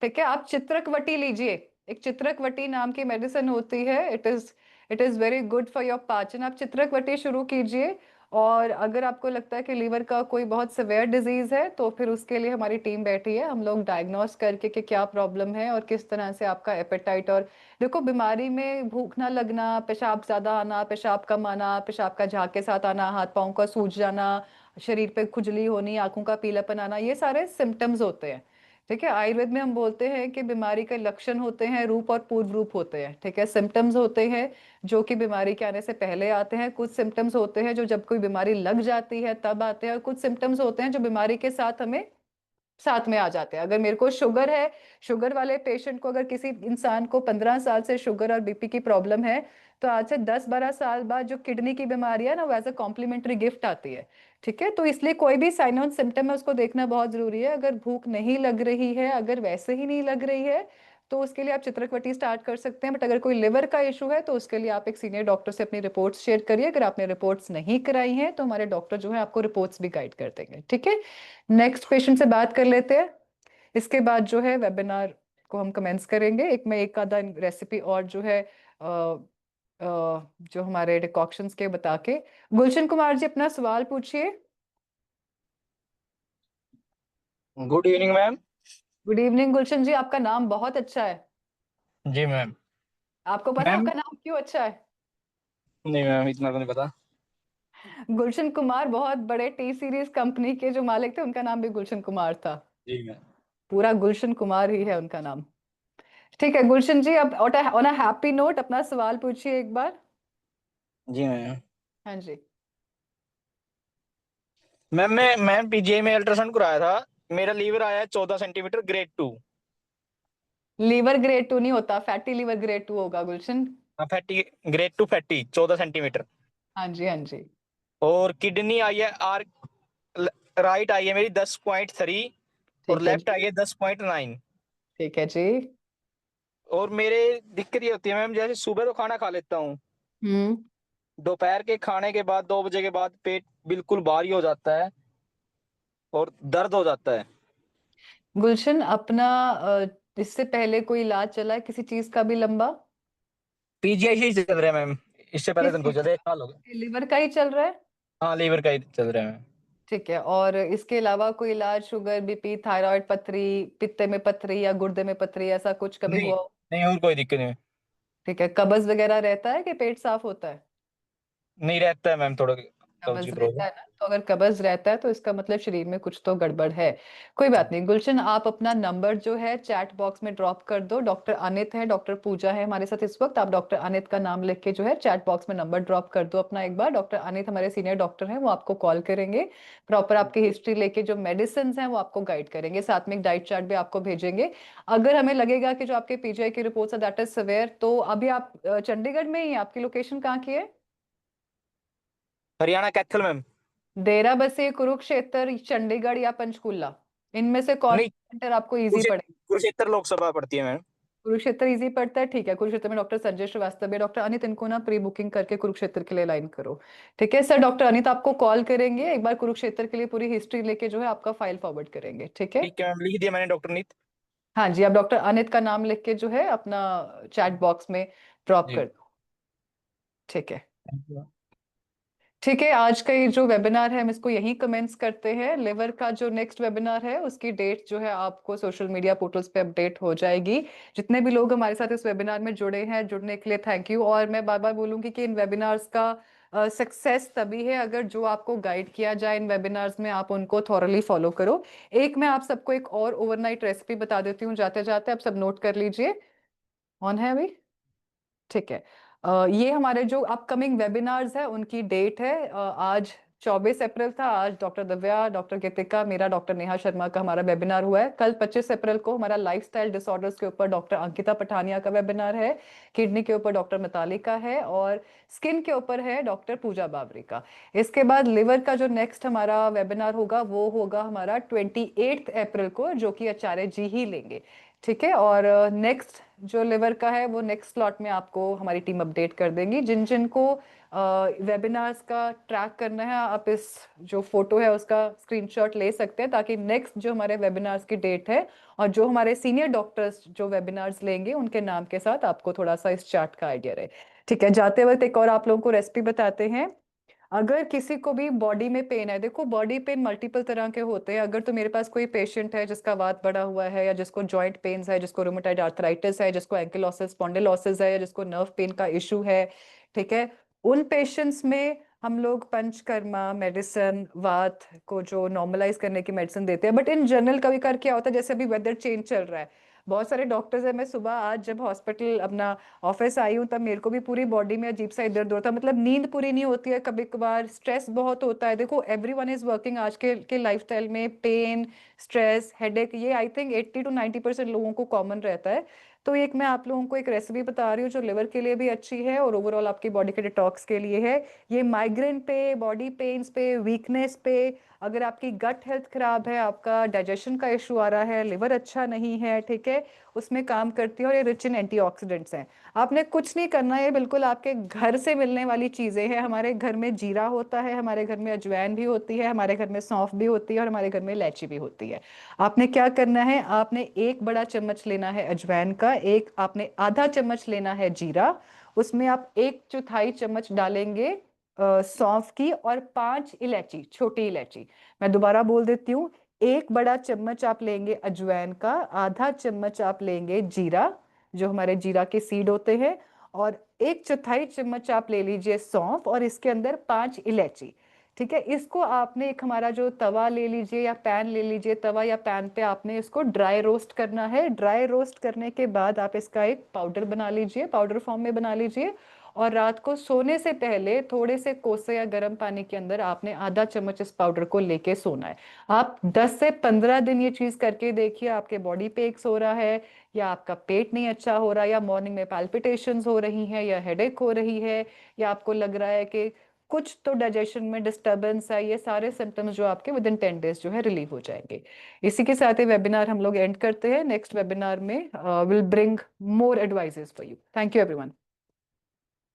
Speaker 1: ठीक है, आप चित्रकवटी लीजिए, एक चित्रकवटी नाम की मेडिसिन होती है, it is very good for your पाचन। आप चित्रकवटी शुरू कीजिए, और अगर आपको लगता है कि लीवर का कोई बहुत सिवियर डिजीज है तो फिर उसके लिए हमारी टीम बैठी है, हम लोग डायग्नोस करके कि क्या प्रॉब्लम है और किस तरह से आपका एपेटाइट। और देखो, बीमारी में भूख ना लगना, पेशाब ज्यादा आना, पेशाब कम आना, पेशाब का झाग के साथ आना, हाथ पाँव का सूज जाना, शरीर पे खुजली होनी, आंखों का पीलापन आना, ये सारे सिम्टम्स होते हैं। ठीक है, आयुर्वेद में हम बोलते हैं कि बीमारी के लक्षण होते हैं, रूप और पूर्व रूप होते हैं। ठीक है, सिम्टम्स होते हैं जो कि बीमारी के आने से पहले आते हैं, कुछ सिम्टम्स होते हैं जो जब कोई बीमारी लग जाती है तब आते हैं, और कुछ सिम्टम्स होते हैं जो बीमारी के साथ हमें साथ में आ जाते हैं। अगर मेरे को शुगर है, शुगर वाले पेशेंट को, अगर किसी इंसान को 15 साल से शुगर और बीपी की प्रॉब्लम है, तो आज से 10-12 साल बाद जो किडनी की बीमारी है ना, वो एज अ कॉम्प्लीमेंट्री गिफ्ट आती है। ठीक है, तो इसलिए कोई भी साइन ऑन सिम्टम है उसको देखना बहुत जरूरी है। अगर भूख नहीं लग रही है, अगर वैसे ही नहीं लग रही है, तो उसके लिए आप चित्रकवटी स्टार्ट कर सकते हैं। बट अगर कोई लिवर का इशू है तो उसके लिए आप एक सीनियर डॉक्टर से अपनी रिपोर्ट्स शेयर करिए। अगर आपने रिपोर्ट्स नहीं कराई हैं तो हमारे डॉक्टर जो है आपको रिपोर्ट्स भी गाइड कर देंगे। ठीक है, नेक्स्ट पेशेंट से बात कर लेते हैं, इसके बाद जो है वेबिनार को हम कमेंस करेंगे। एक आधा रेसिपी और जो है जो हमारे डिकॉक्शंस के बता के। गुलशन कुमार जी अपना सवाल पूछिए।
Speaker 6: Good evening ma'am.
Speaker 1: Good evening Gulshan ji, आपका नाम बहुत अच्छा है।
Speaker 6: जी मैम।
Speaker 1: आपको पता है
Speaker 6: मैम
Speaker 1: आपका नाम क्यों अच्छा है?
Speaker 6: नहीं मैम, इतना तो नहीं पता।
Speaker 1: गुलशन कुमार बहुत बड़े टी सीरीज कंपनी के जो मालिक थे, उनका नाम भी गुलशन कुमार था।
Speaker 6: जी मैम।
Speaker 1: पूरा गुलशन कुमार ही है उनका नाम। ठीक है गुलशन जी, अब ऑन अ हैप्पी नोट अपना सवाल पूछिए एक बार।
Speaker 6: जी मैम।
Speaker 1: हाँ जी।
Speaker 6: मैम पीजीआई में अल्ट्रासाउंड कराया था। मेरा लीवर आया है 14 सेंटीमीटर ग्रेड 2।
Speaker 1: लीवर ग्रेड 2 नहीं होता, फैटी लीवर ग्रेड 2 होगा Gulshan.
Speaker 6: Fatty grade 2 fatty 14 centimetre.
Speaker 1: हाँ जी, हाँ जी।
Speaker 6: और किडनी आई है आर राइट आई है मेरी 10.3 और
Speaker 1: ठीक है
Speaker 6: लेफ्ट
Speaker 1: जी।
Speaker 6: आई है 10.9।
Speaker 1: ठीक है जी।
Speaker 6: और मेरे दिक्कत ये होती है मैम, जैसे सुबह तो खाना खा लेता हूँ,
Speaker 1: हम्म।
Speaker 6: दोपहर के खाने के बाद 2 बजे के बाद पेट बिल्कुल भारी हो जाता है और दर्द हो जाता है।
Speaker 1: गुलशन अपना इससे पहले कोई इलाज चला है किसी चीज का भी लंबा?
Speaker 6: पीजीआई से ही चल रहा है मैम। इससे पहले
Speaker 1: किस
Speaker 6: तो
Speaker 1: चीज
Speaker 6: कुछ ज्यादा 1 साल हो गया।
Speaker 1: का? लीवर का ही चल रहा है?
Speaker 6: हाँ लीवर का ही चल रहा है मैम।
Speaker 1: ठीक है, और इसके अलावा कोई इलाज, शुगर, बीपी, थायराइड, पथरी, पित्ते में पथरी या गुर्दे में पथरी, ऐसा कुछ कभी
Speaker 6: नहीं
Speaker 1: हुआ हो?
Speaker 6: नहीं, और कोई दिक्कत नहीं।
Speaker 1: ठीक है, कब्ज वगैरह रहता है कि पेट साफ होता है?
Speaker 6: नहीं रहता है मैम थोड़ा।
Speaker 1: कब्ज
Speaker 6: कब्जी
Speaker 1: रहता
Speaker 6: प्रॉब्लम।
Speaker 1: है ना, तो अगर कब्ज रहता है तो इसका मतलब शरीर में कुछ तो गड़बड़ है। कोई बात नहीं गुलशन, आप अपना नंबर जो है चैट बॉक्स में ड्रॉप कर दो। डॉक्टर अनित है, डॉक्टर पूजा है हमारे साथ इस वक्त। आप डॉक्टर अनित का नाम लिख के जो है चैट बॉक्स में नंबर ड्रॉप कर दो अपना एक बार। डॉक्टर अनित हमारे सीनियर डॉक्टर हैं, वो आपको कॉल करेंगे, प्रॉपर आपकी हिस्ट्री लेके जो मेडिसिन हैं वो आपको गाइड करेंगे, साथ में एक डाइट चार्ट भी आपको भेजेंगे। अगर हमें लगेगा कि जो आपके पीजीआई की रिपोर्ट्स है दैट इज सिवियर, तो अभी आप चंडीगढ़ में ही हैं, आपकी लोकेशन कहाँ की है?
Speaker 6: हरियाणा कैथल मैम।
Speaker 1: डेरा बसी, कुरुक्षेत्र, चंडीगढ़ या पंचकूला, इनमें से कौन
Speaker 6: नहीं,
Speaker 1: सेंटर आपको इजी
Speaker 6: कुरुक्षेत्र
Speaker 1: पड़ेगा?
Speaker 6: कुरुक्षेत्र लोकसभा पड़ती है मैम।
Speaker 1: कुरुक्षेत्र इजी पड़ता है, ठीक है। कुरुक्षेत्र में डॉक्टर संजय श्रीवास्तव है। डॉक्टर अनित, इनको ना प्री बुकिंग करके कुरुक्षेत्र के लिए लाइन करो, ठीक है सर। डॉक्टर अनित आपको कॉल करेंगे एक बार, कुरुक्षेत्र के लिए पूरी हिस्ट्री लेके जो है आपका फाइल फॉरवर्ड करेंगे, ठीक है।
Speaker 6: ठीक है मैम, लिख दिया मैंने डॉक्टर नीत।
Speaker 1: हाँ जी, आप डॉक्टर अनित का नाम लिख के जो है अपना चैट बॉक्स में ड्रॉप
Speaker 6: जी।
Speaker 1: कर दो, ठीक है। ठीक है, आज का ये जो वेबिनार है हम इसको यहीं कमेंट्स करते हैं। लिवर का जो नेक्स्ट वेबिनार है उसकी डेट जो है आपको सोशल मीडिया पोर्टल्स पे अपडेट हो जाएगी। जितने भी लोग हमारे साथ इस वेबिनार में जुड़े हैं, जुड़ने के लिए थैंक यू। और मैं बार बार बोलूंगी कि इन वेबिनार्स का सक्सेस तभी है अगर जो आपको गाइड किया जाए इन वेबिनार्स में आप उनको थॉरली फॉलो करो। एक मैं आप सबको एक और ओवरनाइट रेसिपी बता देती हूँ जाते जाते, आप सब नोट कर लीजिए। ऑन है अभी? ठीक है। ये हमारे जो अपकमिंग वेबिनार्स है उनकी डेट है। आज 24 अप्रैल था, आज डॉक्टर दिव्या, डॉक्टर गीतिका, मेरा, डॉक्टर नेहा शर्मा का हमारा वेबिनार हुआ है। कल 25 अप्रैल को हमारा लाइफस्टाइल डिसऑर्डर्स के ऊपर डॉक्टर अंकिता पठानिया का वेबिनार है। किडनी के ऊपर डॉक्टर मिताली का है, और स्किन के ऊपर है डॉक्टर पूजा बाबरी का। इसके बाद लिवर का जो नेक्स्ट हमारा वेबिनार होगा वो होगा हमारा 28 अप्रैल को, जो कि आचार्य जी ही लेंगे, ठीक है। और नेक्स्ट जो लिवर का है वो नेक्स्ट स्लॉट में आपको हमारी टीम अपडेट कर देंगी। जिन जिन को वेबिनार्स का ट्रैक करना है, आप इस जो फोटो है उसका स्क्रीनशॉट ले सकते हैं, ताकि नेक्स्ट जो हमारे वेबिनार्स की डेट है और जो हमारे सीनियर डॉक्टर्स जो वेबिनार्स लेंगे उनके नाम के साथ आपको थोड़ा सा इस चार्ट का आइडिया रहे, ठीक है। जाते वक्त एक और आप लोगों को रेसिपी बताते हैं। अगर किसी को भी बॉडी में पेन है, देखो बॉडी पेन मल्टीपल तरह के होते हैं। अगर तो मेरे पास कोई पेशेंट है जिसका वात बढ़ा हुआ है, या जिसको जॉइंट पेन्स है, जिसको रूमेटाइड आर्थराइटिस है, जिसको एंकिलोसिस स्पॉन्डिलोसिस है, या जिसको नर्व पेन का इशू है, ठीक है, उन पेशेंट्स में हम लोग पंचकर्मा मेडिसिन, वात को जो नॉर्मलाइज करने की मेडिसिन देते हैं। बट इन जनरल कभी कर क्या होता है, जैसे अभी वेदर चेंज चल रहा है, बहुत सारे डॉक्टर्स है, मैं सुबह आज जब हॉस्पिटल अपना ऑफिस आई हूँ तब मेरे को भी पूरी बॉडी में अजीब सा दर्द होता है, मतलब नींद पूरी नहीं होती है, कभी कभार स्ट्रेस बहुत होता है। देखो एवरीवन इज वर्किंग, आज के लाइफस्टाइल में पेन, स्ट्रेस, हेडेक, ये आई थिंक 80 to 90% लोगों को कॉमन रहता है। तो एक मैं आप लोगों को एक रेसिपी बता रही हूँ जो लिवर के लिए भी अच्छी है और ओवरऑल आपकी बॉडी के डिटॉक्स के लिए है। ये माइग्रेन पे, बॉडी पेन्स पे, वीकनेस पे, अगर आपकी गट हेल्थ खराब है, आपका डाइजेशन का इशू आ रहा है, लिवर अच्छा नहीं है, ठीक है, उसमें काम करती है। और ये रिच इन एंटीऑक्सीडेंट्स हैं। आपने कुछ नहीं करना है, ये बिल्कुल आपके घर से मिलने वाली चीजें हैं। हमारे घर में जीरा होता है, हमारे घर में अजवाइन भी होती है, हमारे घर में सौंफ भी होती है, और हमारे घर में इलायची भी होती है। आपने क्या करना है, आपने एक बड़ा चम्मच लेना है अजवाइन का, एक आपने आधा चम्मच लेना है जीरा, उसमें आप 1/4 चम्मच डालेंगे सौंफ की, और 5 इलायची, छोटी इलायची। मैं दोबारा बोल देती हूँ, एक बड़ा चम्मच आप लेंगे अजवाइन का, आधा चम्मच आप लेंगे जीरा, जो हमारे जीरा के सीड होते हैं, और 1/4 चम्मच आप ले लीजिए सौंफ, और इसके अंदर 5 इलायची, ठीक है। इसको आपने एक हमारा जो तवा ले लीजिए या पैन ले लीजिए, तवा या पैन पे आपने इसको ड्राई रोस्ट करना है। ड्राई रोस्ट करने के बाद आप इसका एक पाउडर बना लीजिए, पाउडर फॉर्म में बना लीजिए, और रात को सोने से पहले थोड़े से कोसे या गर्म पानी के अंदर आपने आधा चम्मच इस पाउडर को लेके सोना है। आप 10 से 15 दिन ये चीज करके देखिए, आपके बॉडी पे एक्स हो रहा है, या आपका पेट नहीं अच्छा हो रहा, या मॉर्निंग में पैल्पिटेशंस हो रही हैं, या हेडेक हो रही है, या आपको लग रहा है कि कुछ तो डाइजेशन में डिस्टर्बेंस है, ये सारे सिम्टम्स जो आपके विद इन 10 डेज जो है रिलीव हो जाएंगे। इसी के साथ ये वेबिनार हम लोग एंड करते हैं। नेक्स्ट वेबिनार में will bring more advises for you. Thank you everyone.